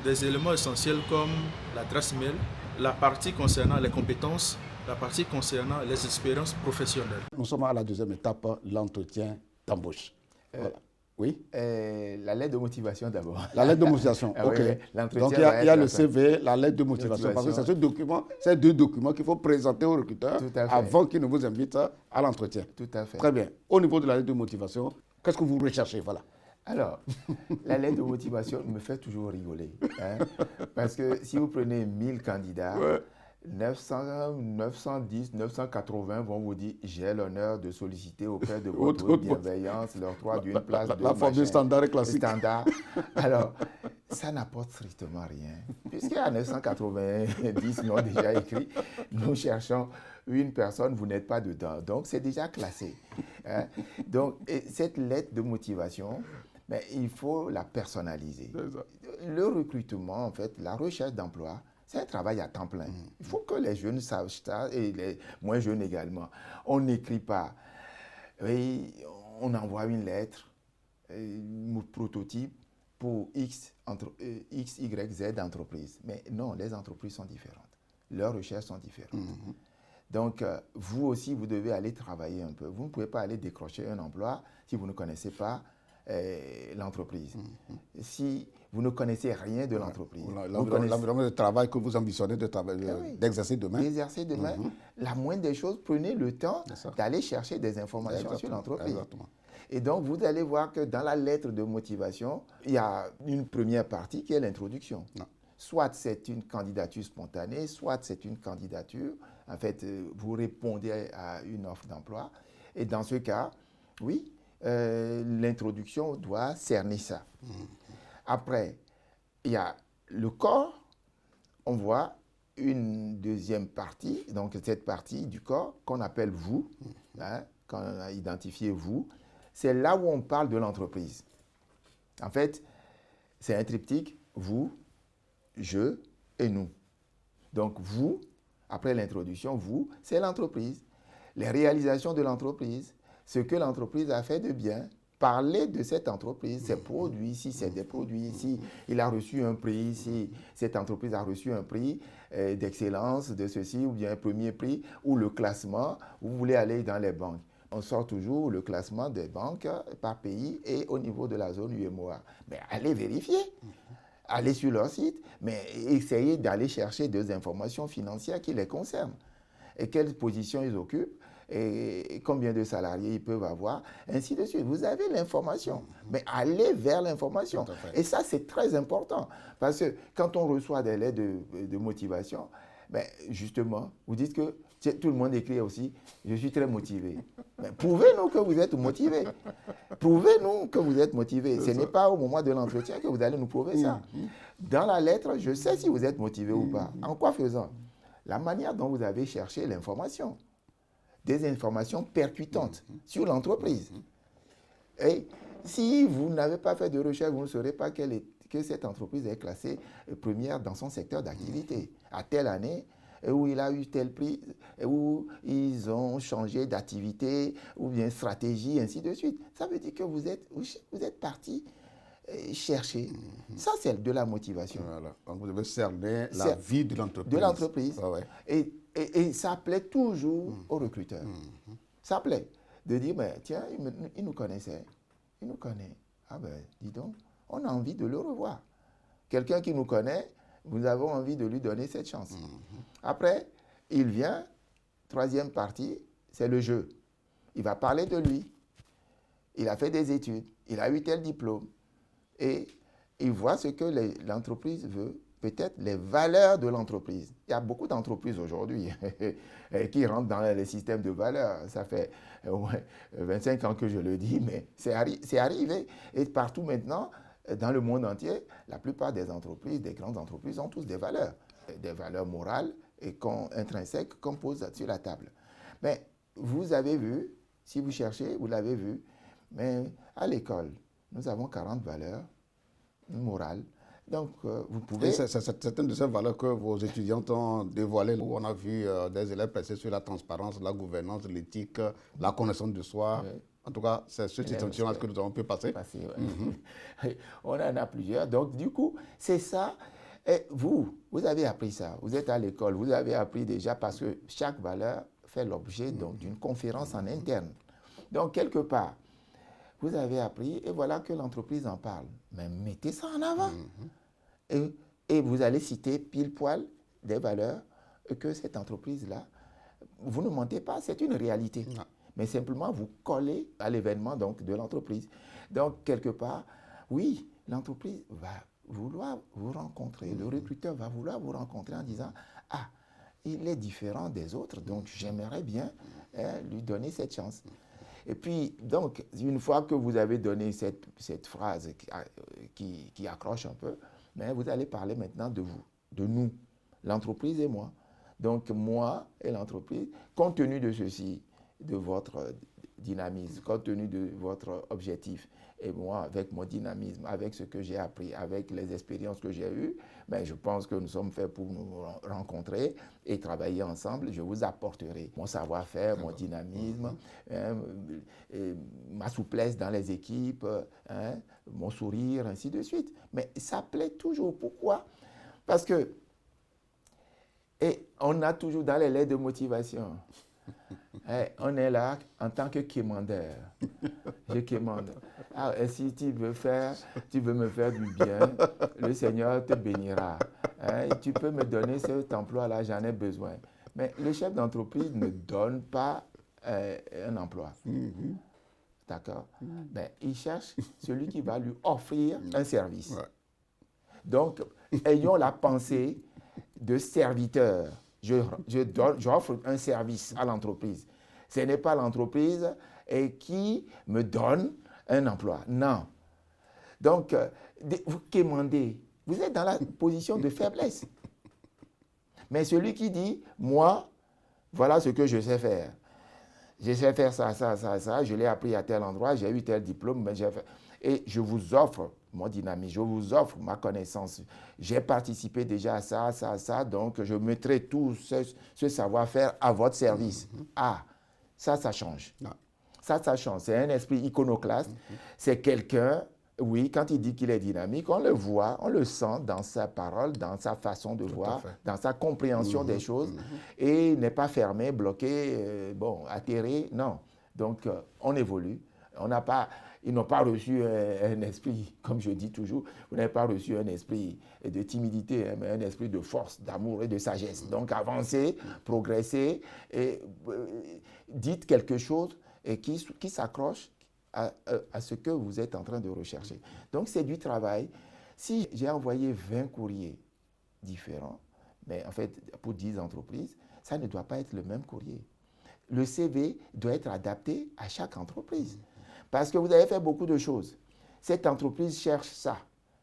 des éléments essentiels comme l'adresse mail, la partie concernant les compétences, la partie concernant les expériences professionnelles. Nous sommes à la deuxième étape, l'entretien d'embauche. Voilà. Oui. La lettre de motivation d'abord. La lettre de motivation, ok. Oui, donc il y a le CV, la lettre de motivation, parce que c'est ces 2 documents qu'il faut présenter au recruteur avant qu'il ne vous invite à l'entretien. Tout à fait. Très bien. Au niveau de la lettre de motivation, qu'est-ce que vous recherchez? Voilà. Alors, la lettre de motivation me fait toujours rigoler. Parce que si vous prenez 1000 candidats, 910, 980 vont vous dire « J'ai l'honneur de solliciter auprès de votre bienveillance l'octroi d'une place de la formule standard et classique. » Alors, ça n'apporte strictement rien. Puisqu'il y a 990 noms déjà écrits, nous cherchons une personne, vous n'êtes pas dedans. Donc, c'est déjà classé. Donc, cette lettre de motivation, il faut la personnaliser. Le recrutement, en fait, la recherche d'emploi, c'est un travail à temps plein. Il faut que les jeunes sachent ça, et les moins jeunes également. On n'écrit pas. Oui, on envoie une lettre, un prototype pour X, Y, Z entreprises. Mais non, les entreprises sont différentes. Leurs recherches sont différentes. Donc, vous aussi, vous devez aller travailler un peu. Vous ne pouvez pas aller décrocher un emploi si vous ne connaissez pas l'entreprise. Si vous ne connaissez rien de l'entreprise. L'environnement de travail que vous ambitionnez d'exercer demain. D'exercer demain. La moindre des choses, prenez le temps d'aller chercher des informations sur l'entreprise. Et donc, vous allez voir que dans la lettre de motivation, il y a une première partie qui est l'introduction. Soit c'est une candidature spontanée, soit c'est une candidature. En fait, vous répondez à une offre d'emploi. Et dans ce cas, oui, l'introduction doit cerner ça. Après, il y a le corps. On voit une deuxième partie, donc cette partie du corps qu'on appelle vous, qu'on a identifié vous. C'est là où on parle de l'entreprise. En fait, c'est un triptyque, vous, je et nous. Donc vous, après l'introduction, vous, c'est l'entreprise. Les réalisations de l'entreprise, ce que l'entreprise a fait de bien, parler de cette entreprise, ses produits, si c'est des produits, si il a reçu un prix, si cette entreprise a reçu un prix d'excellence de ceci, ou bien un premier prix, ou le classement, vous voulez aller dans les banques. On sort toujours le classement des banques par pays et au niveau de la zone UEMOA. Mais allez vérifier, allez sur leur site, mais essayez d'aller chercher des informations financières qui les concernent. Et quelle position ils occupent, et combien de salariés ils peuvent avoir, ainsi de suite. Vous avez l'information, mais allez vers l'information. Et ça, c'est très important, parce que quand on reçoit des lettres de motivation, Mais justement, vous dites que tout le monde écrit aussi, je suis très motivé. Mais prouvez-nous que vous êtes motivé. Prouvez-nous que vous êtes motivé. Ce n'est pas au moment de l'entretien que vous allez nous prouver ça. Dans la lettre, je sais si vous êtes motivé ou pas. En quoi faisant? La manière dont vous avez cherché l'information. Des informations percutantes sur l'entreprise. Et si vous n'avez pas fait de recherche, vous ne saurez pas que cette entreprise est classée première dans son secteur d'activité. À telle année, où il a eu tel prix, où ils ont changé d'activité, ou bien stratégie, ainsi de suite. Ça veut dire que vous êtes parti chercher. Ça, c'est de la motivation. Voilà. Donc, vous devez cerner la vie de l'entreprise. De l'entreprise. Ah ouais. Et ça plaît toujours aux recruteurs. Ça plaît de dire, mais, tiens, il nous connaissait. Il nous connaît. Ah ben, dis donc, on a envie de le revoir. Quelqu'un qui nous connaît, nous avons envie de lui donner cette chance. Après, il vient, troisième partie, c'est le jeu. Il va parler de lui. Il a fait des études. Il a eu tel diplôme. Et il voit ce que l'entreprise veut. Peut-être les valeurs de l'entreprise. Il y a beaucoup d'entreprises aujourd'hui qui rentrent dans les systèmes de valeurs. Ça fait au moins 25 ans que je le dis, mais c'est arrivé. Et partout maintenant, dans le monde entier, la plupart des entreprises, des grandes entreprises, ont tous des valeurs morales et intrinsèques qu'on pose sur la table. Mais vous avez vu, si vous cherchez, vous l'avez vu, mais à l'école, nous avons 40 valeurs morales. Donc, vous pouvez... Et c'est certaines de ces valeurs que vos étudiants ont dévoilées, où on a vu des élèves passer sur la transparence, la gouvernance, l'éthique, la connaissance de soi. Oui. En tout cas, c'est cette distinction-là que nous avons pu passer. On en a plusieurs. Donc, du coup, c'est ça. Et vous avez appris ça. Vous êtes à l'école. Vous avez appris déjà parce que chaque valeur fait l'objet d'une conférence en interne. Donc, quelque part, vous avez appris et voilà que l'entreprise en parle. Mais mettez ça en avant. Et vous allez citer pile poil des valeurs que cette entreprise-là, vous ne mentez pas, c'est une réalité. Non. Mais simplement, vous collez à l'événement de l'entreprise. Donc, quelque part, oui, l'entreprise va vouloir vous rencontrer. Le recruteur va vouloir vous rencontrer en disant « Ah, il est différent des autres, donc j'aimerais bien lui donner cette chance. » Et puis, donc, une fois que vous avez donné cette phrase qui accroche un peu, mais vous allez parler maintenant de vous, de nous, l'entreprise et moi. Donc, moi et l'entreprise, compte tenu de ceci, de votre dynamisme, compte tenu de votre objectif, et moi, avec mon dynamisme, avec ce que j'ai appris, avec les expériences que j'ai eues, ben, je pense que nous sommes faits pour nous rencontrer et travailler ensemble. Je vous apporterai mon savoir-faire, mon dynamisme, ma souplesse dans les équipes, mon sourire, ainsi de suite. Mais ça plaît toujours. Pourquoi? Parce que, et on a toujours dans les lettres de motivation, on est là en tant que quémandeur. Je quémande. Ah, et si tu veux me faire du bien, le Seigneur te bénira. Tu peux me donner cet emploi-là, j'en ai besoin. Mais le chef d'entreprise ne donne pas un emploi. D'accord? Ben, il cherche celui qui va lui offrir un service. Ouais. Donc, ayons la pensée de serviteur. J'offre un service à l'entreprise. Ce n'est pas l'entreprise qui me donne un emploi. Non. Donc, vous quémandez. Vous êtes dans la position de faiblesse. Mais celui qui dit, moi, voilà ce que je sais faire. Je sais faire ça, ça, ça, ça. Je l'ai appris à tel endroit, j'ai eu tel diplôme. Mais et je vous offre mon dynamisme, je vous offre ma connaissance. J'ai participé déjà à ça, ça, ça. Donc, je mettrai tout ce savoir-faire à votre service. Ah, ça change. Non. Ça change. C'est un esprit iconoclaste. C'est quelqu'un, oui, quand il dit qu'il est dynamique, on le voit, on le sent dans sa parole, dans sa façon de voir, dans sa compréhension des choses. Et il n'est pas fermé, bloqué, atterré. Non. Donc, on évolue. Ils n'ont pas reçu un esprit, comme je dis toujours, vous n'avez pas reçu un esprit de timidité, mais un esprit de force, d'amour et de sagesse. Donc avancez, progressez et dites quelque chose et qui s'accroche à ce que vous êtes en train de rechercher. Donc c'est du travail. Si j'ai envoyé 20 courriers différents, Mais en fait, pour 10 entreprises, ça ne doit pas être le même courrier. Le CV doit être adapté à chaque entreprise. Parce que vous avez fait beaucoup de choses. Cette entreprise cherche ça.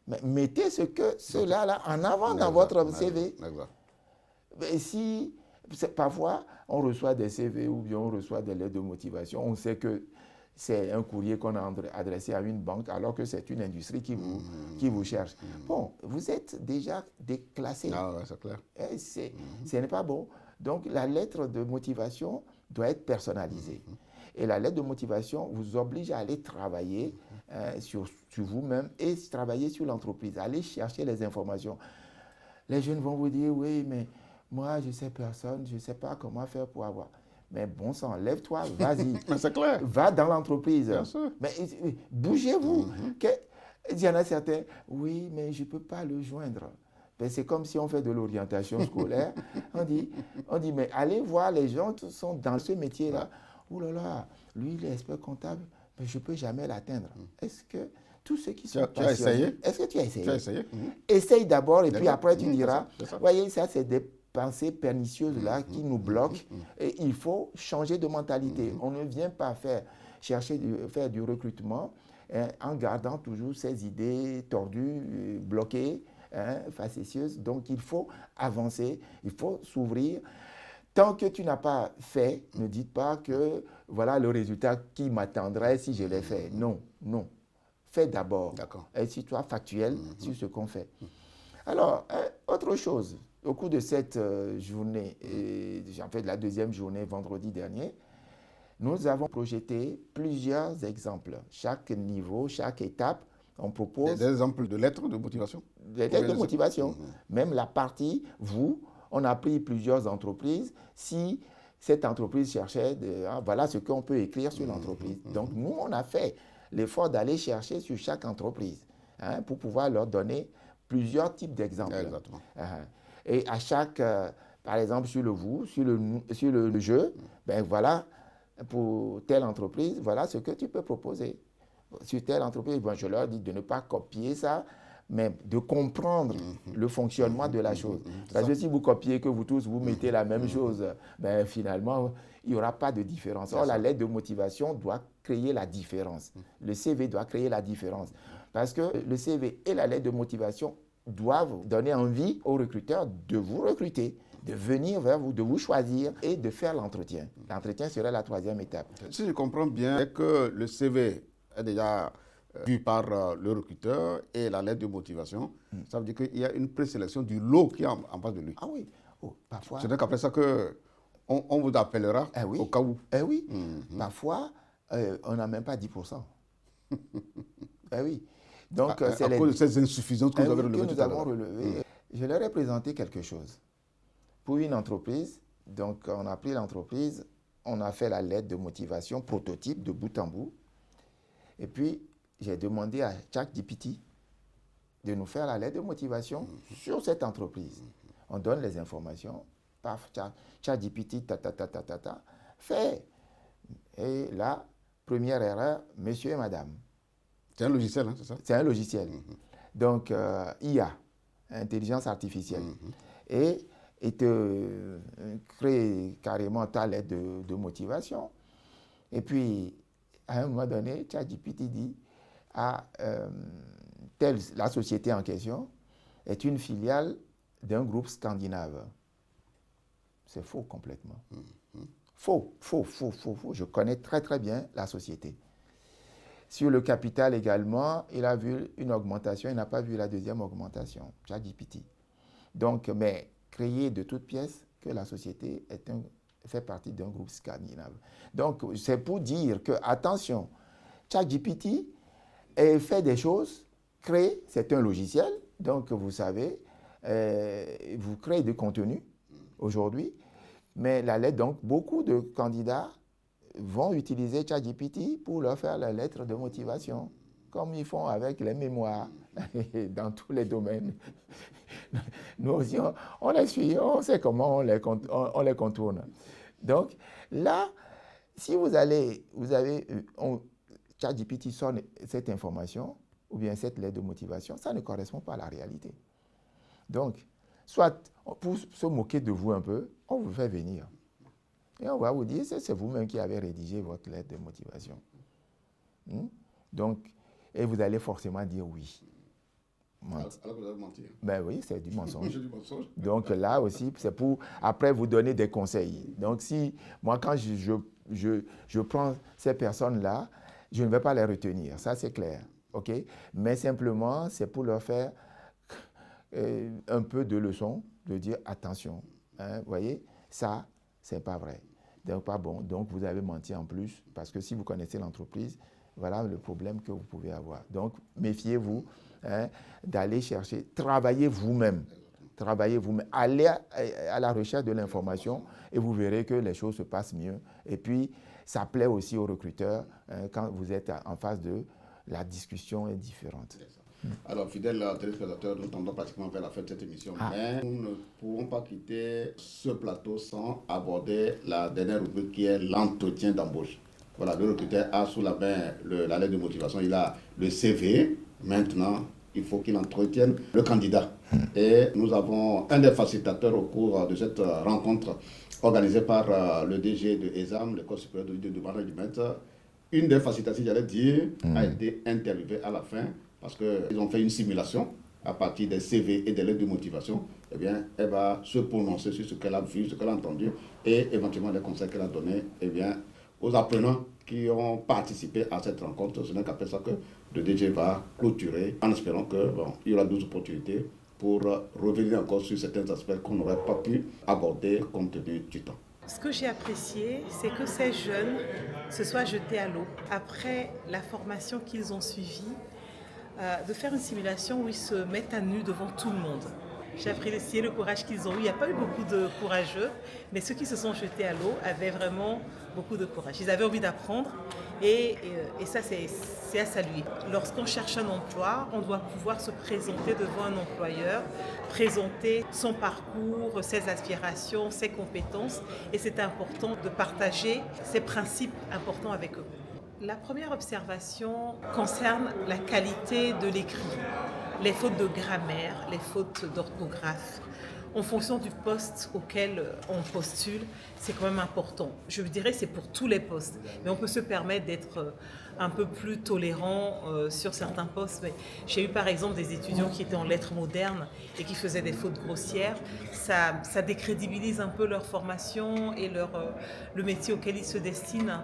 Mais mettez cela là en avant dans votre CV. Et si parfois on reçoit des CV ou bien on reçoit des lettres de motivation, on sait que c'est un courrier qu'on a adressé à une banque alors que c'est une industrie qui vous cherche. Bon, vous êtes déjà déclassé. Ah ouais, c'est clair. Ce n'est pas bon. Donc la lettre de motivation doit être personnalisée. Et la lettre de motivation vous oblige à aller travailler sur vous-même et travailler sur l'entreprise, aller chercher les informations. Les jeunes vont vous dire, oui, mais moi, je ne sais personne, je ne sais pas comment faire pour avoir. Mais bon sang, lève-toi, vas-y. Mais c'est clair. Va dans l'entreprise. Bien sûr. Mais bougez-vous. Il y en a certains, oui, mais je ne peux pas le joindre. C'est comme si on fait de l'orientation scolaire. On dit, mais allez voir les gens qui sont dans ce métier-là. Ouh là là, lui, il est expert comptable, mais je ne peux jamais l'atteindre. Est-ce que tous ceux qui sont tu as essayé? Est-ce que tu as essayé? Tu as essayé? Essaye d'abord et puis après tu diras. C'est ça. Voyez, ça c'est des pensées pernicieuses là qui nous bloquent et il faut changer de mentalité. On ne vient pas faire du recrutement en gardant toujours ces idées tordues, bloquées, facétieuses. Donc il faut avancer, il faut s'ouvrir. Tant que tu n'as pas fait, ne dites pas que voilà le résultat qui m'attendrait si je l'ai fait. Non, non. Fais d'abord. Et si tu es factuel sur ce qu'on fait. Alors, autre chose, au cours de cette journée, en fait la deuxième journée, vendredi dernier, nous avons projeté plusieurs exemples. Chaque niveau, chaque étape, on propose... Des exemples de lettres de motivation? Des lettres de motivation. Même la partie, on a pris plusieurs entreprises. Si cette entreprise cherchait, voilà ce qu'on peut écrire sur l'entreprise. Donc, nous, on a fait l'effort d'aller chercher sur chaque entreprise pour pouvoir leur donner plusieurs types d'exemples. Exactement. Et à chaque, par exemple, sur le jeu, ben voilà, pour telle entreprise, voilà ce que tu peux proposer. Sur telle entreprise, ben, je leur dis de ne pas copier ça, mais de comprendre le fonctionnement de la chose. Parce que si vous copiez, que vous tous, vous mettez la même chose, ben, finalement, il n'y aura pas de différence. Or, la lettre de motivation doit créer la différence. Le CV doit créer la différence. Parce que le CV et la lettre de motivation doivent donner envie aux recruteurs de vous recruter, de venir vers vous, de vous choisir et de faire l'entretien. L'entretien serait la troisième étape. Si je comprends bien, c'est que le CV est déjà vu par le recruteur et la lettre de motivation, ça veut dire qu'il y a une présélection du lot qui est en face de lui. Ah oui, parfois. C'est donc après ça qu'on vous appellera au cas où. Eh oui, parfois, on n'a même pas 10%. Eh oui. Donc, à cause de ces insuffisances que vous avez relevées tout à l'heure. Je leur ai présenté quelque chose. Pour une entreprise, donc on a pris l'entreprise, on a fait la lettre de motivation prototype de bout en bout. Et puis, j'ai demandé à ChatGPT de nous faire la lettre de motivation sur cette entreprise. On donne les informations, paf, ChatGPT, fait. Et là, première erreur, monsieur et madame. C'est un logiciel, hein, c'est ça? C'est un logiciel. Donc, IA, intelligence artificielle. Et il te crée carrément ta lettre de motivation. Et puis, à un moment donné, ChatGPT dit la société en question est une filiale d'un groupe scandinave. C'est faux complètement. Faux. Je connais très très bien la société. Sur le capital également, il a vu une augmentation, il n'a pas vu la deuxième augmentation, ChatGPT. Donc, mais créer de toutes pièces que la société fait partie d'un groupe scandinave. Donc, c'est pour dire que, attention, ChatGPT fait des choses, c'est un logiciel, donc vous savez, vous créez du contenu aujourd'hui, mais donc beaucoup de candidats vont utiliser ChatGPT pour leur faire la lettre de motivation, comme ils font avec les mémoires dans tous les domaines. Nous aussi, on les suit, on sait comment on les contourne. Donc là, si ChatGPT sort cette information, ou bien cette lettre de motivation, ça ne correspond pas à la réalité. Donc, soit pour se moquer de vous un peu, on vous fait venir. Et on va vous dire, c'est vous-même qui avez rédigé votre lettre de motivation. Donc, et vous allez forcément dire oui. Alors que vous avez menti. Ben oui, c'est du mensonge. C'est du mensonge. Donc là aussi, c'est pour après vous donner des conseils. Donc si, moi quand je prends ces personnes-là, je ne vais pas les retenir, ça c'est clair. Ok? Mais simplement, c'est pour leur faire un peu de leçon, de dire attention. Vous voyez, ça, c'est pas vrai. Donc pas bon. Donc vous avez menti en plus, parce que si vous connaissez l'entreprise, voilà le problème que vous pouvez avoir. Donc méfiez-vous d'aller chercher, travaillez vous-même. Travaillez vous-même. Allez à la recherche de l'information et vous verrez que les choses se passent mieux. Et puis, ça plaît aussi aux recruteurs quand vous êtes en face de la discussion est différente. Alors, fidèles téléspectateurs, nous tendons pratiquement vers la fin de cette émission, mais nous ne pourrons pas quitter ce plateau sans aborder la dernière rubrique qui est l'entretien d'embauche. Voilà, le recruteur a sous la main la lettre de motivation, il a le CV. Maintenant, il faut qu'il entretienne le candidat. Et nous avons un des facilitateurs au cours de cette rencontre organisée par le DG de ESAM, l'École supérieure de management. Une des facilitatrices, j'allais dire, a été interviewée à la fin parce qu'ils ont fait une simulation à partir des CV et des lettres de motivation. Eh bien, elle va se prononcer sur ce qu'elle a vu, ce qu'elle a entendu et éventuellement les conseils qu'elle a donnés aux apprenants qui ont participé à cette rencontre. Ce n'est qu'après ça que le DG va clôturer en espérant qu'il y aura d'autres opportunités pour revenir encore sur certains aspects qu'on n'aurait pas pu aborder compte tenu du temps. Ce que j'ai apprécié, c'est que ces jeunes se soient jetés à l'eau après la formation qu'ils ont suivie, de faire une simulation où ils se mettent à nu devant tout le monde. J'ai apprécié le courage qu'ils ont eu. Il n'y a pas eu beaucoup de courageux, mais ceux qui se sont jetés à l'eau avaient vraiment beaucoup de courage. Ils avaient envie d'apprendre et ça, c'est à saluer. Lorsqu'on cherche un emploi, on doit pouvoir se présenter devant un employeur, présenter son parcours, ses aspirations, ses compétences et c'est important de partager ces principes importants avec eux. La première observation concerne la qualité de l'écrit. Les fautes de grammaire, les fautes d'orthographe. En fonction du poste auquel on postule, c'est quand même important. Je dirais que c'est pour tous les postes, mais on peut se permettre d'être un peu plus tolérant sur certains postes. Mais j'ai eu par exemple des étudiants qui étaient en lettres modernes et qui faisaient des fautes grossières. Ça décrédibilise un peu leur formation et le métier auquel ils se destinent.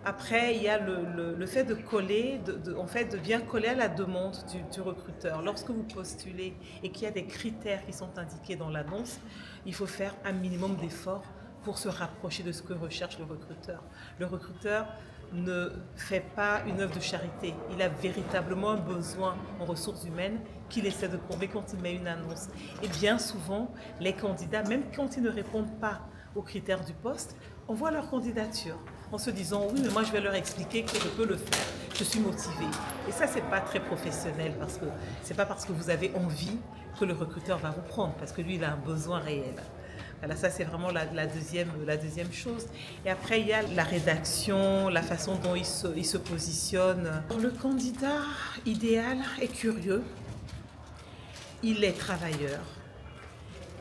Après, il y a le fait de coller, de bien coller à la demande du recruteur. Lorsque vous postulez et qu'il y a des critères qui sont indiqués dans l'annonce, il faut faire un minimum d'efforts pour se rapprocher de ce que recherche le recruteur. Le recruteur ne fait pas une œuvre de charité. Il a véritablement un besoin en ressources humaines qu'il essaie de combler quand il met une annonce. Et bien souvent, les candidats, même quand ils ne répondent pas aux critères du poste, envoient leur candidature en se disant « oui, mais moi je vais leur expliquer que je peux le faire, je suis motivée ». Et ça, c'est pas très professionnel parce que c'est pas parce que vous avez envie que le recruteur va vous prendre, parce que lui, il a un besoin réel. Voilà, ça, c'est vraiment la deuxième chose. Et après, il y a la rédaction, la façon dont il se positionne. Le candidat idéal est curieux, il est travailleur,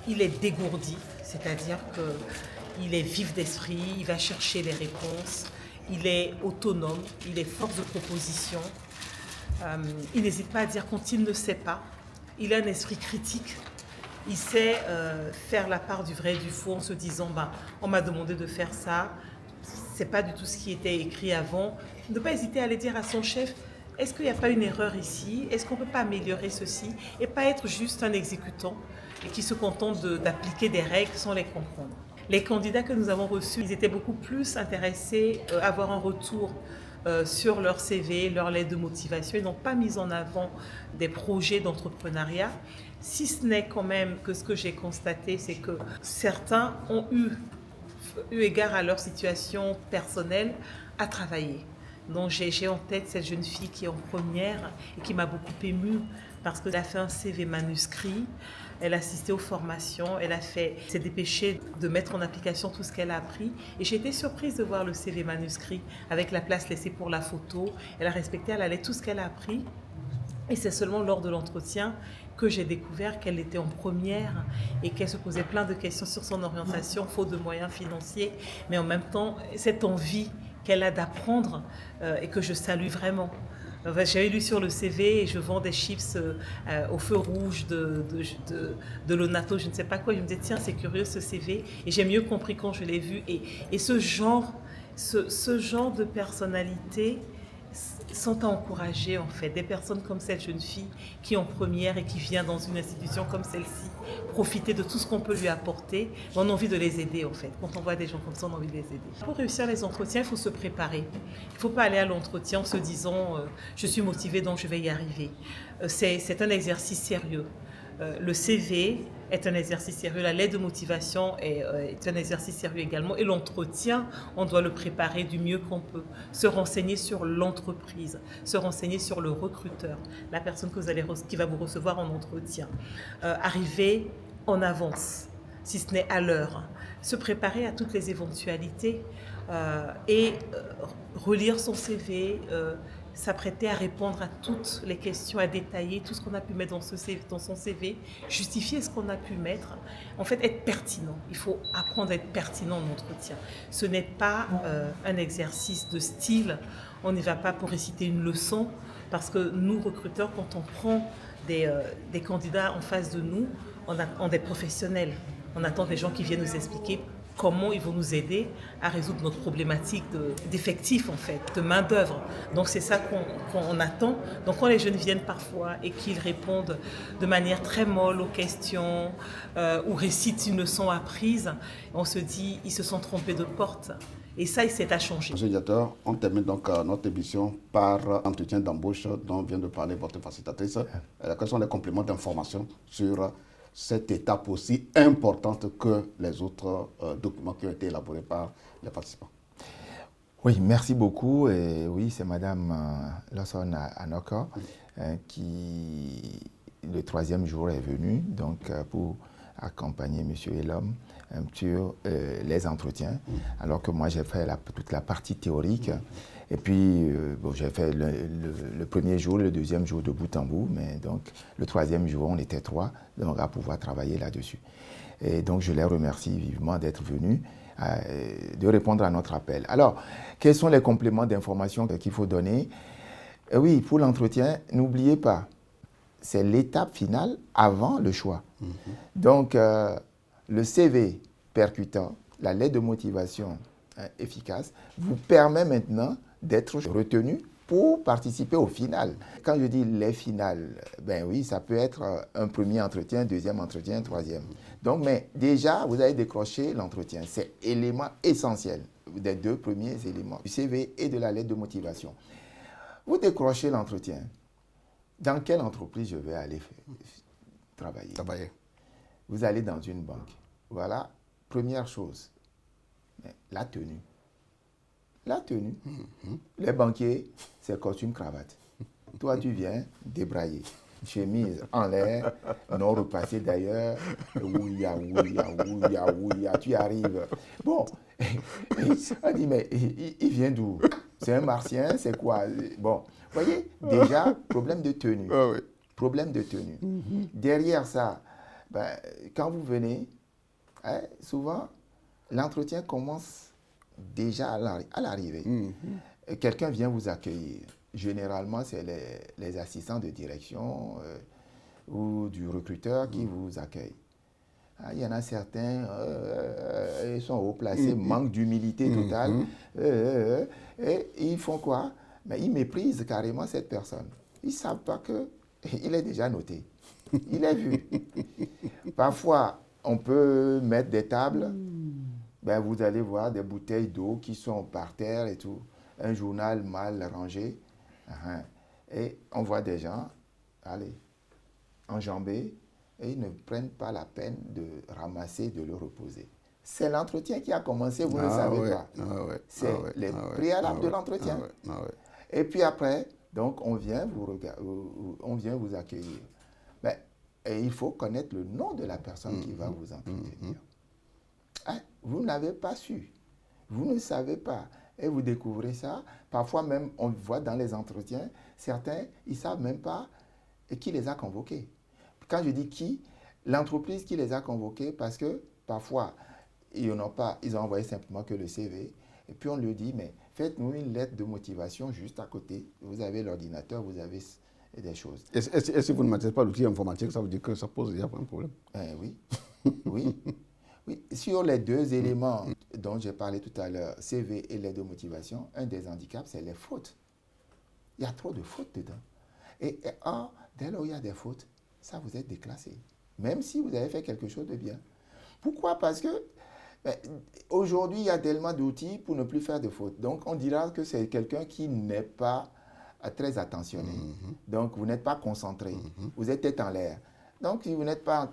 il est dégourdi, c'est-à-dire qu'il est vif d'esprit, il va chercher les réponses, il est autonome, il est force de proposition, il n'hésite pas à dire quand il ne sait pas, il a un esprit critique. Il sait faire la part du vrai et du faux en se disant on m'a demandé de faire ça, c'est pas du tout ce qui était écrit avant. Ne pas hésiter à aller dire à son chef est-ce qu'il n'y a pas une erreur ici, est-ce qu'on ne peut pas améliorer ceci et pas être juste un exécutant et qui se contente d'appliquer des règles sans les comprendre. Les candidats que nous avons reçus, ils étaient beaucoup plus intéressés à avoir un retour sur leur CV, leur lettre de motivation. Ils n'ont pas mis en avant des projets d'entrepreneuriat. Si ce n'est quand même que ce que j'ai constaté, c'est que certains ont eu égard à leur situation personnelle à travailler. Donc j'ai en tête cette jeune fille qui est en première et qui m'a beaucoup émue parce qu'elle a fait un CV manuscrit, elle a assisté aux formations, s'est dépêchée de mettre en application tout ce qu'elle a appris. Et j'ai été surprise de voir le CV manuscrit avec la place laissée pour la photo. Elle a respecté à la lettre tout ce qu'elle a appris. Et c'est seulement lors de l'entretien que j'ai découvert qu'elle était en première et qu'elle se posait plein de questions sur son orientation, faute de moyens financiers, mais en même temps, cette envie qu'elle a d'apprendre et que je salue vraiment. J'avais lu sur le CV et je vends des chips au feu rouge de l'Onato, je ne sais pas quoi. Je me disais, tiens, c'est curieux ce CV. Et j'ai mieux compris quand je l'ai vu. Et ce genre de personnalité sont à encourager en fait. Des personnes comme cette jeune fille qui est en première et qui vient dans une institution comme celle-ci, profiter de tout ce qu'on peut lui apporter. On a envie de les aider en fait. Quand on voit des gens comme ça, on a envie de les aider. Pour réussir les entretiens, il faut se préparer. Il ne faut pas aller à l'entretien en se disant je suis motivé donc je vais y arriver. C'est un exercice sérieux. Le CV est un exercice sérieux, la lettre de motivation est un exercice sérieux également, et l'entretien, on doit le préparer du mieux qu'on peut, se renseigner sur l'entreprise, se renseigner sur le recruteur, la personne qui va vous recevoir en entretien, arriver en avance, si ce n'est à l'heure, se préparer à toutes les éventualités et relire son CV, s'apprêter à répondre à toutes les questions, à détailler tout ce qu'on a pu mettre dans son CV, justifier ce qu'on a pu mettre, en fait être pertinent. Il faut apprendre à être pertinent en entretien. Ce n'est pas un exercice de style, on n'y va pas pour réciter une leçon, parce que nous, recruteurs, quand on prend des candidats en face de nous, on attend des professionnels, on attend des gens qui viennent nous expliquer comment ils vont nous aider à résoudre notre problématique d'effectifs, en fait, de main-d'œuvre. Donc, c'est ça qu'on attend. Donc, quand les jeunes viennent parfois et qu'ils répondent de manière très molle aux questions ou récitent une leçon apprise, on se dit, ils se sont trompés de porte. Et ça, c'est à changer. Monsieur le directeur, on termine donc notre émission par entretien d'embauche dont vient de parler votre facilitatrice. Quels sont les compléments d'information sur cette étape aussi importante que les autres documents qui ont été élaborés par les participants? Oui, merci beaucoup. Et oui, c'est Madame Lawson Anoka qui, le 3e jour, est venue donc, pour accompagner M. Elom sur les entretiens, alors que moi, j'ai fait toute la partie théorique. Et puis, j'ai fait le premier jour, le 2e jour de bout en bout, mais donc le 3e jour, on était 3, donc à pouvoir travailler là-dessus. Et donc, je les remercie vivement d'être venus, de répondre à notre appel. Alors, quels sont les compléments d'information qu'il faut donner? Oui, pour l'entretien, n'oubliez pas, c'est l'étape finale avant le choix. Donc, le CV percutant, la lettre de motivation efficace, vous permet maintenant d'être retenu pour participer au final. Quand je dis les finales, ben oui, ça peut être un premier entretien, 2e entretien, 3e. Donc, mais déjà, vous avez décroché l'entretien. C'est élément essentiel des 2 premiers éléments, du CV et de la lettre de motivation. Vous décrochez l'entretien. Dans quelle entreprise je vais aller travailler? Vous allez dans une banque. Voilà, première chose, la tenue. La tenue. Les banquiers, c'est costume, cravate. Toi, tu viens débrailler. Chemise en l'air, non repassée d'ailleurs. Ouya, tu arrives. Bon, on dit, mais il vient d'où? C'est un martien, c'est quoi? Bon, vous voyez, déjà, problème de tenue. Problème de tenue. Derrière ça, ben, quand vous venez, souvent, l'entretien commence déjà à l'arrivée. Quelqu'un vient vous accueillir. Généralement, c'est les assistants de direction ou du recruteur qui vous accueillent. Il y en a certains, ils sont haut placés, manque d'humilité totale. Et ils font quoi? Mais ils méprisent carrément cette personne. Ils ne savent pas qu'il est déjà noté. Il est vu. Parfois, on peut mettre des tables. Ben, vous allez voir des bouteilles d'eau qui sont par terre et tout. Un journal mal rangé. Et on voit des gens, enjambés, et ils ne prennent pas la peine de ramasser, de le reposer. C'est l'entretien qui a commencé, vous ne le savez pas. C'est les préalables de l'entretien. Et puis après, donc on vient vous accueillir. Ben, et il faut connaître le nom de la personne qui va vous entretenir. Vous n'avez pas su, vous ne savez pas, et vous découvrez ça. Parfois même, on voit dans les entretiens, certains, ils ne savent même pas qui les a convoqués. quand je dis qui, l'entreprise qui les a convoqués, parce que parfois, ils ont envoyé simplement que le CV. Et puis on lui dit, mais faites-nous une lettre de motivation juste à côté. Vous avez l'ordinateur, vous avez des choses. Et si vous ne mettez pas l'outil informatique, ça veut dire que ça pose déjà un problème. Oui. Oui. Oui. Sur les deux éléments dont j'ai parlé tout à l'heure, CV et lettre de motivation, un des handicaps, c'est les fautes. Il y a trop de fautes dedans. Et dès lors où il y a des fautes, ça vous êtes déclassé. Même si vous avez fait quelque chose de bien. Pourquoi? Parce que aujourd'hui, il y a tellement d'outils pour ne plus faire de fautes. Donc, on dira que c'est quelqu'un qui n'est pas très attentionné. Donc, vous n'êtes pas concentré. Vous êtes tête en l'air. Donc, si vous n'êtes pas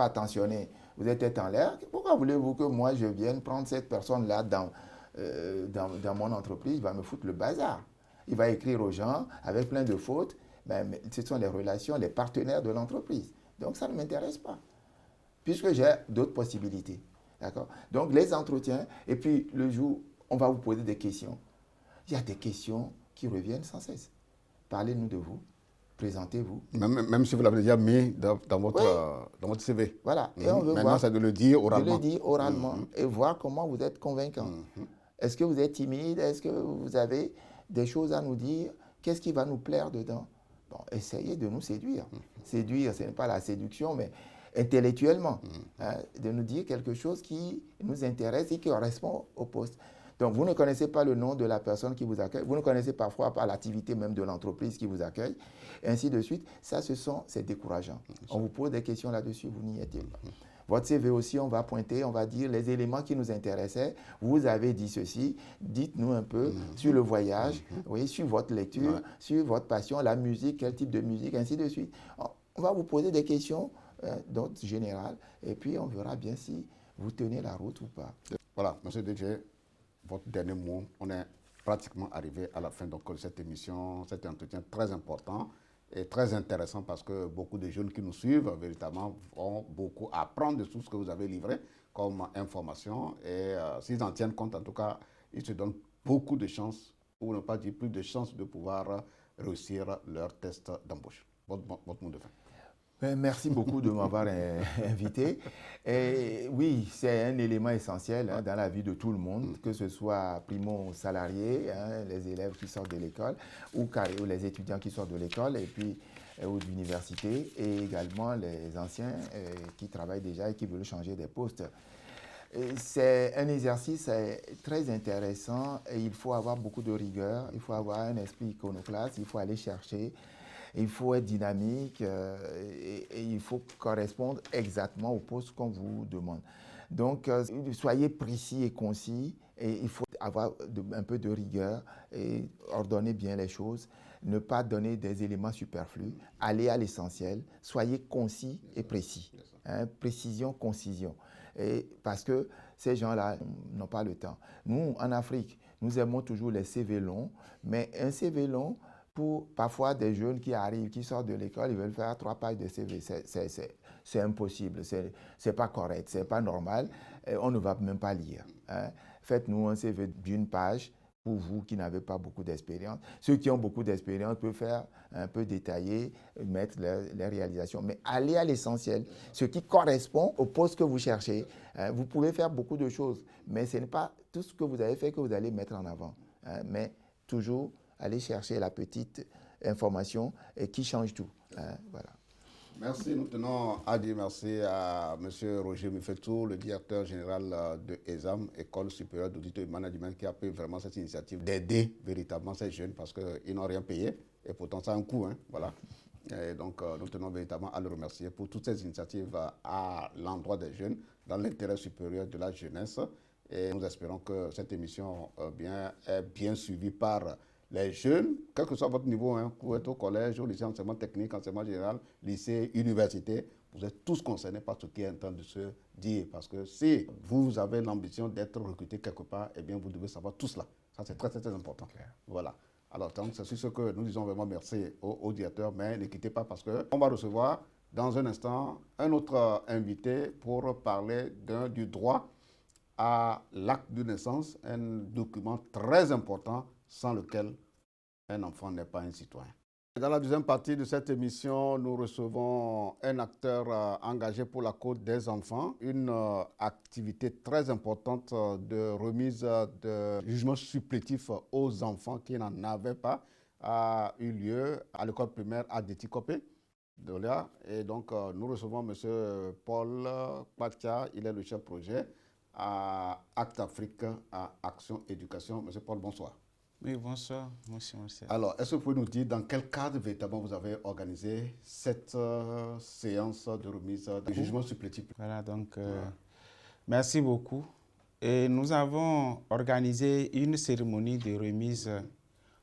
attentionné, vous êtes tête en l'air, pourquoi voulez-vous que moi, je vienne prendre cette personne-là dans mon entreprise? Il va me foutre le bazar. Il va écrire aux gens avec plein de fautes. Mais ce sont les relations, les partenaires de l'entreprise. Donc, ça ne m'intéresse pas. Puisque j'ai d'autres possibilités. D'accord? Donc, les entretiens, et puis le jour, on va vous poser des questions. Il y a des questions qui reviennent sans cesse. Parlez-nous de vous, présentez-vous. Même si vous l'avez déjà mis dans votre CV. Voilà. Et on veut maintenant, c'est de le dire oralement. De le dire oralement et voir comment vous êtes convaincant. Est-ce que vous êtes timide? Est-ce que vous avez des choses à nous dire? Qu'est-ce qui va nous plaire dedans? Bon, essayez de nous séduire. Séduire, ce n'est pas la séduction, mais intellectuellement, de nous dire quelque chose qui nous intéresse et qui correspond au poste. Donc, vous ne connaissez pas le nom de la personne qui vous accueille, vous ne connaissez parfois pas l'activité même de l'entreprise qui vous accueille, et ainsi de suite. Ça, c'est décourageant. On vous pose des questions là-dessus, vous n'y étiez pas. Votre CV aussi, on va pointer, on va dire les éléments qui nous intéressaient. Vous avez dit ceci, dites-nous un peu sur le voyage, oui, sur votre lecture, sur votre passion, la musique, quel type de musique, ainsi de suite. On va vous poser des questions d'ordre général et puis on verra bien si vous tenez la route ou pas. Voilà, M. DJ, votre dernier mot. On est pratiquement arrivé à la fin de cette émission, cet entretien très important et très intéressant parce que beaucoup de jeunes qui nous suivent véritablement vont beaucoup apprendre de tout ce que vous avez livré comme information et s'ils en tiennent compte, en tout cas, ils se donnent beaucoup de chances, pour ne pas dire plus de chances de pouvoir réussir leur test d'embauche. Votre mot de fin. Merci beaucoup de m'avoir invité. Et oui, c'est un élément essentiel dans la vie de tout le monde, que ce soit primo-salariés, les élèves qui sortent de l'école, ou les étudiants qui sortent de l'école, et puis ou d'université, et également les anciens qui travaillent déjà et qui veulent changer des postes. C'est un exercice très intéressant et il faut avoir beaucoup de rigueur, il faut avoir un esprit iconoclaste, il faut aller chercher. Il faut être dynamique et il faut correspondre exactement au poste qu'on vous demande. Donc, soyez précis et concis et il faut avoir un peu de rigueur et ordonner bien les choses, ne pas donner des éléments superflus, aller à l'essentiel, soyez concis et précis. Précision, concision. Et parce que ces gens-là n'ont pas le temps. Nous, en Afrique, nous aimons toujours les CV longs, mais un CV long, pour parfois des jeunes qui arrivent, qui sortent de l'école, ils veulent faire 3 pages de CV. C'est impossible, c'est pas correct, c'est pas normal. On ne va même pas lire. Faites-nous un CV d'une page pour vous qui n'avez pas beaucoup d'expérience. Ceux qui ont beaucoup d'expérience peuvent faire un peu détaillé, mettre les réalisations. Mais allez à l'essentiel, ce qui correspond au poste que vous cherchez. Vous pouvez faire beaucoup de choses, mais ce n'est pas tout ce que vous avez fait que vous allez mettre en avant. Mais toujours aller chercher la petite information et qui change tout. Voilà. Merci. Nous tenons à dire merci à M. Roger Mufetou, le directeur général de ESAM, École supérieure d'audit et management, qui a pris vraiment cette initiative d'aider véritablement ces jeunes parce qu'ils n'ont rien payé et pourtant ça a un coût. Voilà. Et donc, nous tenons véritablement à le remercier pour toutes ces initiatives à l'endroit des jeunes, dans l'intérêt supérieur de la jeunesse. Et nous espérons que cette émission est bien suivie par les jeunes, quel que soit votre niveau, vous êtes au collège, au lycée, enseignement technique, enseignement général, lycée, université, vous êtes tous concernés par ce qui est en train de se dire. Parce que si vous avez l'ambition d'être recruté quelque part, eh bien, vous devez savoir tout cela. Ça, c'est très, très, très important. Voilà. Alors, donc, c'est sur ce que nous disons vraiment merci au directeur, mais ne quittez pas parce qu'on va recevoir dans un instant un autre invité pour parler du droit à l'acte de naissance, un document très important sans lequel un enfant n'est pas un citoyen. Dans la deuxième partie de cette émission, nous recevons un acteur engagé pour la cause des enfants, une activité très importante de remise de jugements supplétifs aux enfants qui n'en avaient pas a eu lieu à l'école primaire à Détikopé. Et donc, nous recevons M. Paul Patia, il est le chef projet à Acte Afrique, à Action Éducation. M. Paul, bonsoir. Oui, bonsoir, monsieur Marcel. Alors, est-ce que vous pouvez nous dire dans quel cadre véritablement vous avez organisé cette séance de remise de jugement supplétif? Voilà, donc, merci beaucoup. Et nous avons organisé une cérémonie de remise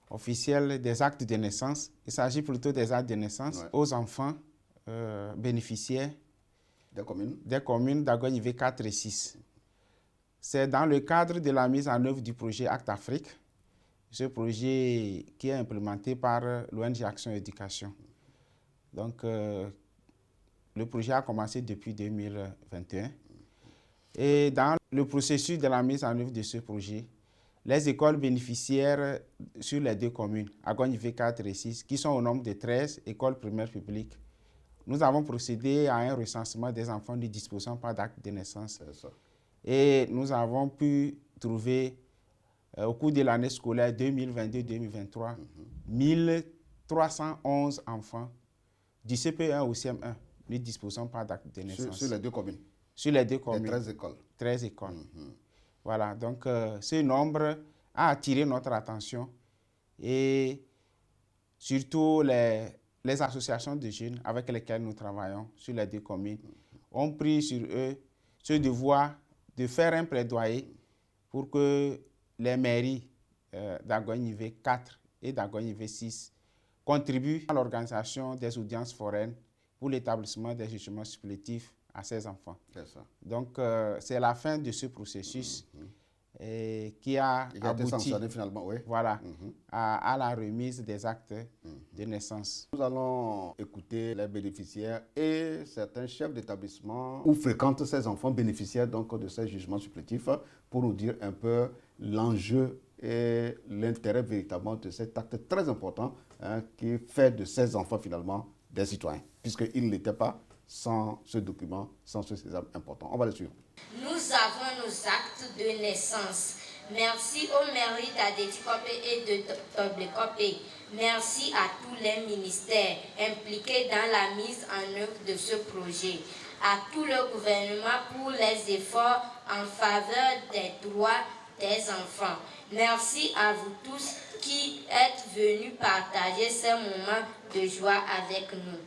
officielle des actes de naissance. Il s'agit plutôt des actes de naissance aux enfants bénéficiaires des communes d'Agogne 4 et 6. C'est dans le cadre de la mise en œuvre du projet Acte Afrique. Ce projet qui est implémenté par l'ONG Action Éducation. Donc, le projet a commencé depuis 2021. Et dans le processus de la mise en œuvre de ce projet, les écoles bénéficiaires sur les deux communes, Agogne V4 et 6, qui sont au nombre de 13 écoles primaires publiques, nous avons procédé à un recensement des enfants ne disposant pas d'acte de naissance. Et nous avons pu trouver au cours de l'année scolaire 2022-2023, 1311 enfants du CP1 au CM1 ne disposant pas d'acte de naissance. Sur les deux communes? Sur les deux communes. 13 écoles. 13 écoles. Voilà, donc ce nombre a attiré notre attention et surtout les associations de jeunes avec lesquelles nous travaillons sur les deux communes ont pris sur eux ce devoir de faire un plaidoyer pour que les mairies d'Agogne V4 et d'Agogne V6 contribuent à l'organisation des audiences foraines pour l'établissement des jugements supplétifs à ces enfants. Donc, c'est la fin de ce processus qui a abouti sanctionné finalement, voilà, à la remise des actes de naissance. Nous allons écouter les bénéficiaires et certains chefs d'établissement où fréquentent ces enfants bénéficiaires donc, de ces jugements supplétifs pour nous dire un peu l'enjeu et l'intérêt véritablement de cet acte très important qui fait de ces enfants finalement des citoyens, puisqu'ils ne l'étaient pas sans ce document, sans ce sésame important. On va le suivre. Nous avons nos actes de naissance. Merci aux mairies d'Adétikopé et de Toblékopé. Merci à tous les ministères impliqués dans la mise en œuvre de ce projet. À tout le gouvernement pour les efforts en faveur des droits des enfants. Merci à vous tous qui êtes venus partager ces moments de joie avec nous.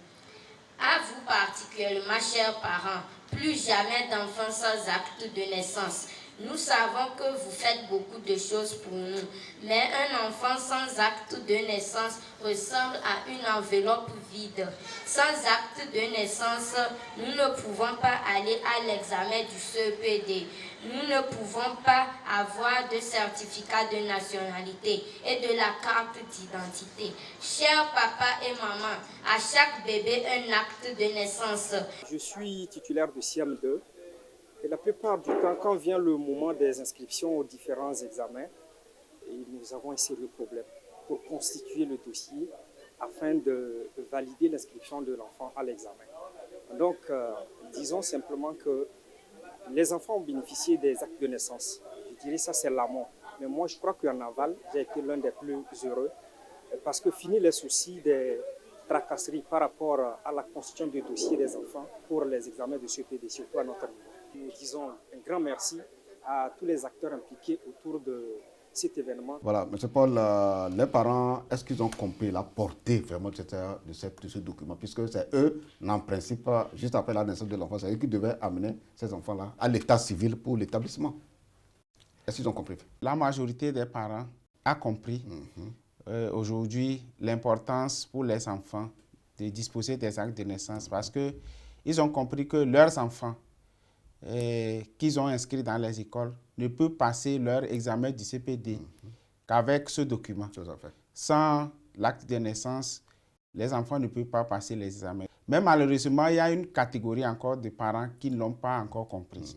À vous particulièrement, chers parents, plus jamais d'enfants sans acte de naissance. Nous savons que vous faites beaucoup de choses pour nous, mais un enfant sans acte de naissance ressemble à une enveloppe vide. Sans acte de naissance, nous ne pouvons pas aller à l'examen du CEPD. Nous ne pouvons pas avoir de certificat de nationalité et de la carte d'identité. Chers papa et maman, à chaque bébé un acte de naissance. Je suis titulaire de CM2 et la plupart du temps, quand vient le moment des inscriptions aux différents examens, nous avons un sérieux problème pour constituer le dossier afin de valider l'inscription de l'enfant à l'examen. Donc, disons simplement que les enfants ont bénéficié des actes de naissance. Je dirais ça, c'est l'amont. Mais moi, je crois qu'en aval, j'ai été l'un des plus heureux parce que fini les soucis des tracasseries par rapport à la constitution du dossier des enfants pour les examens de CEPD, surtout à notre niveau. Nous disons un grand merci à tous les acteurs impliqués autour de cet événement. Voilà, M. Paul, les parents, est-ce qu'ils ont compris la portée vraiment de ce document, puisque c'est eux, en principe, juste après la naissance de l'enfant, c'est eux qui devaient amener ces enfants-là à l'état civil pour l'établissement. Est-ce qu'ils ont compris? La majorité des parents a compris aujourd'hui l'importance pour les enfants de disposer des actes de naissance parce qu'ils ont compris que leurs enfants qu'ils ont inscrits dans les écoles ne peuvent passer leur examen du CPD qu'avec ce document. Sans l'acte de naissance, les enfants ne peuvent pas passer les examens. Mais malheureusement, il y a une catégorie encore de parents qui ne l'ont pas encore compris.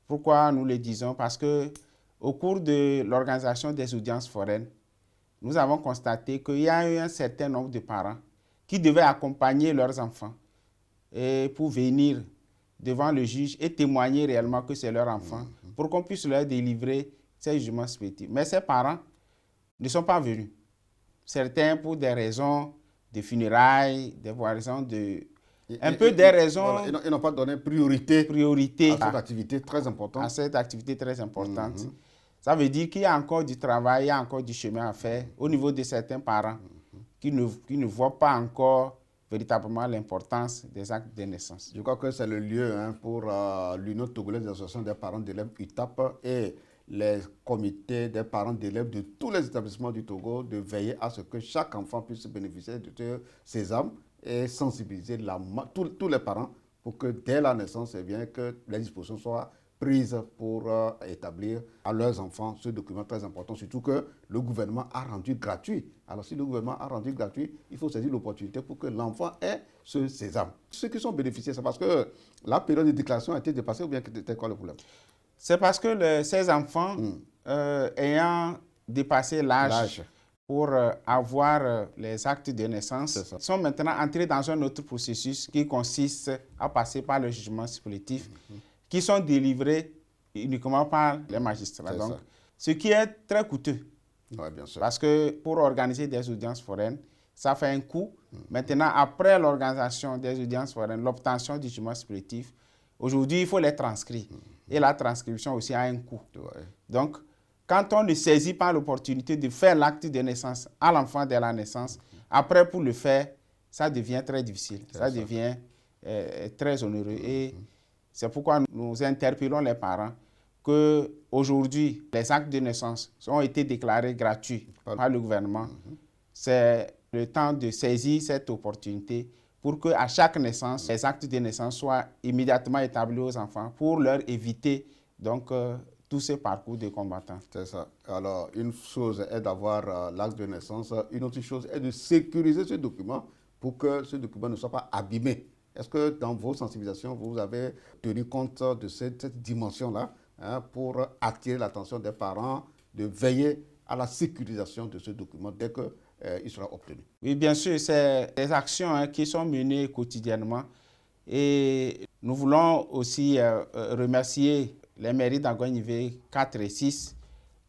Pourquoi nous le disons? Parce qu'au cours de l'organisation des audiences foraines, nous avons constaté qu'il y a eu un certain nombre de parents qui devaient accompagner leurs enfants et pour venir devant le juge et témoigner réellement que c'est leur enfant pour qu'on puisse leur délivrer ces jugements supplétifs. Mais ces parents ne sont pas venus. Certains pour des raisons de funérailles, des raisons de... des raisons... Voilà, ils n'ont pas donné priorité à cette activité très importante. À cette activité très importante. Ça veut dire qu'il y a encore du travail, il y a encore du chemin à faire au niveau de certains parents qui ne voient pas encore véritablement l'importance des actes de naissance. Je crois que c'est le lieu pour l'Union togolaise des associations des parents d'élèves UTAP et les comités des parents d'élèves de tous les établissements du Togo de veiller à ce que chaque enfant puisse bénéficier de ces âmes et sensibiliser tous les parents pour que dès la naissance, que les dispositions soient prises pour établir à leurs enfants ce document très important, surtout que le gouvernement a rendu gratuit. Alors si le gouvernement a rendu gratuit, il faut saisir l'opportunité pour que l'enfant ait ce sésame. Ceux qui sont bénéficiaires, c'est parce que la période de déclaration a été dépassée ou bien c'était quoi le problème? C'est parce que ces enfants ayant dépassé l'âge pour avoir les actes de naissance sont maintenant entrés dans un autre processus qui consiste à passer par le jugement supplétif qui sont délivrés uniquement par les magistrats. Donc, ce qui est très coûteux. Ouais, bien sûr. Parce que pour organiser des audiences foraines, ça fait un coût. Maintenant, après l'organisation des audiences foraines, l'obtention du jugement supplétif, aujourd'hui, il faut les transcrire. Et la transcription aussi a un coût. Ouais. Donc, quand on ne saisit pas l'opportunité de faire l'acte de naissance à l'enfant dès la naissance, après, pour le faire, ça devient très difficile. Ça devient très onéreux. Et c'est pourquoi nous interpellons les parents qu'aujourd'hui, les actes de naissance ont été déclarés gratuits par le gouvernement. C'est le temps de saisir cette opportunité pour qu'à chaque naissance, les actes de naissance soient immédiatement établis aux enfants pour leur éviter donc, tout ce parcours de combattants. C'est ça. Alors, une chose est d'avoir l'acte de naissance, une autre chose est de sécuriser ce document pour que ce document ne soit pas abîmé. Est-ce que dans vos sensibilisations, vous avez tenu compte de cette dimension-là pour attirer l'attention des parents, de veiller à la sécurisation de ce document dès qu'il sera obtenu? Oui, bien sûr, c'est des actions qui sont menées quotidiennement. Et nous voulons aussi remercier les mairies d'Angoignivé 4 et 6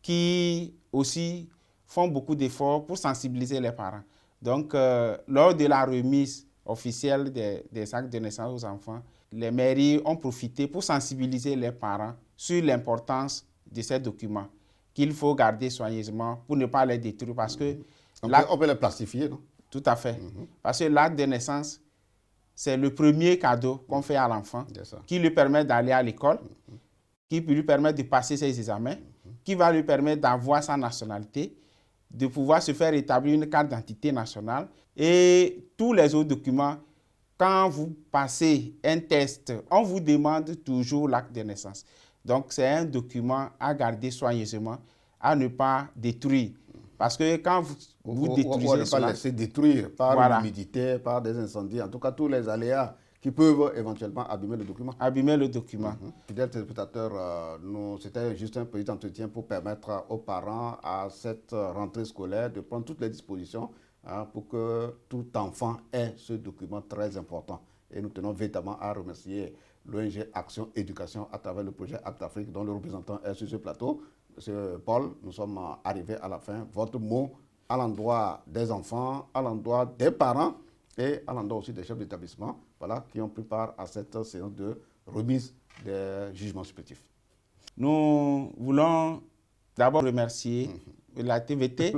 qui aussi font beaucoup d'efforts pour sensibiliser les parents. Donc, lors de la remise officielle des actes de naissance aux enfants, les mairies ont profité pour sensibiliser les parents sur l'importance de ces documents qu'il faut garder soigneusement pour ne pas les détruire. Parce que on peut les plastifier, non? Tout à fait. Parce que l'acte de naissance, c'est le premier cadeau qu'on fait à l'enfant qui lui permet d'aller à l'école, qui lui permet de passer ses examens, qui va lui permettre d'avoir sa nationalité, de pouvoir se faire établir une carte d'identité nationale et tous les autres documents. Quand vous passez un test, on vous demande toujours l'acte de naissance. Donc, c'est un document à garder soigneusement, à ne pas détruire. Parce que quand vous détruisez cela... ne pas laisser détruire par l'humidité, par des incendies, en tout cas tous les aléas qui peuvent éventuellement abîmer le document. Abîmer le document. Fidèles téléspectateurs, c'était juste un petit entretien pour permettre aux parents à cette rentrée scolaire de prendre toutes les dispositions pour que tout enfant ait ce document très important. Et nous tenons véritablement à remercier l'ONG Action Éducation à travers le projet Acte Afrique dont le représentant est sur ce plateau. Monsieur Paul, nous sommes arrivés à la fin. Votre mot à l'endroit des enfants, à l'endroit des parents et à l'endroit aussi des chefs d'établissement, voilà, qui ont pris part à cette séance de remise des jugements supplétifs. Nous voulons d'abord remercier la TVT,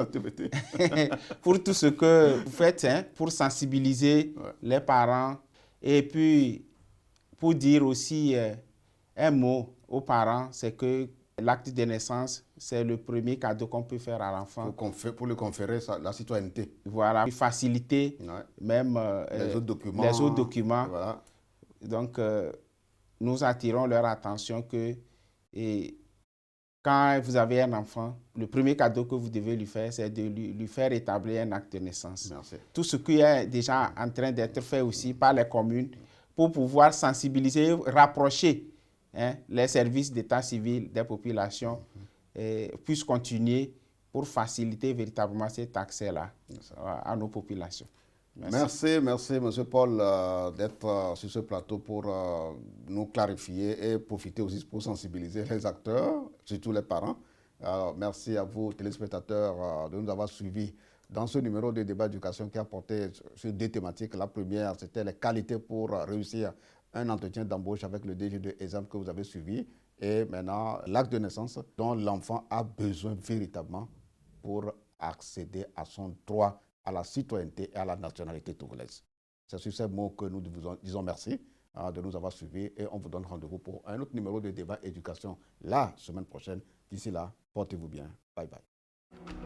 pour tout ce que vous faites pour sensibiliser les parents et puis pour dire aussi un mot aux parents, c'est que l'acte de naissance, c'est le premier cadeau qu'on peut faire à l'enfant. Pour lui conférer la citoyenneté. Voilà, faciliter même les autres documents. Les autres documents. Voilà. Donc, nous attirons leur attention que quand vous avez un enfant, le premier cadeau que vous devez lui faire, c'est de lui faire établir un acte de naissance. Merci. Tout ce qui est déjà en train d'être fait aussi par les communes pour pouvoir sensibiliser, rapprocher les services d'état civil des populations puissent continuer pour faciliter véritablement cet accès-là à nos populations. Merci, M. Paul, d'être sur ce plateau pour nous clarifier et profiter aussi pour sensibiliser les acteurs, surtout les parents. Merci à vous, téléspectateurs, de nous avoir suivis dans ce numéro de débat d'éducation qui a porté sur 2 thématiques. La première, c'était les qualités pour réussir un entretien d'embauche avec le DG de ESAM que vous avez suivi. Et maintenant, l'acte de naissance dont l'enfant a besoin véritablement pour accéder à son droit à la citoyenneté et à la nationalité togolaise. C'est sur ces mots que nous vous disons merci de nous avoir suivis et on vous donne rendez-vous pour un autre numéro de débat éducation la semaine prochaine. D'ici là, portez-vous bien. Bye bye.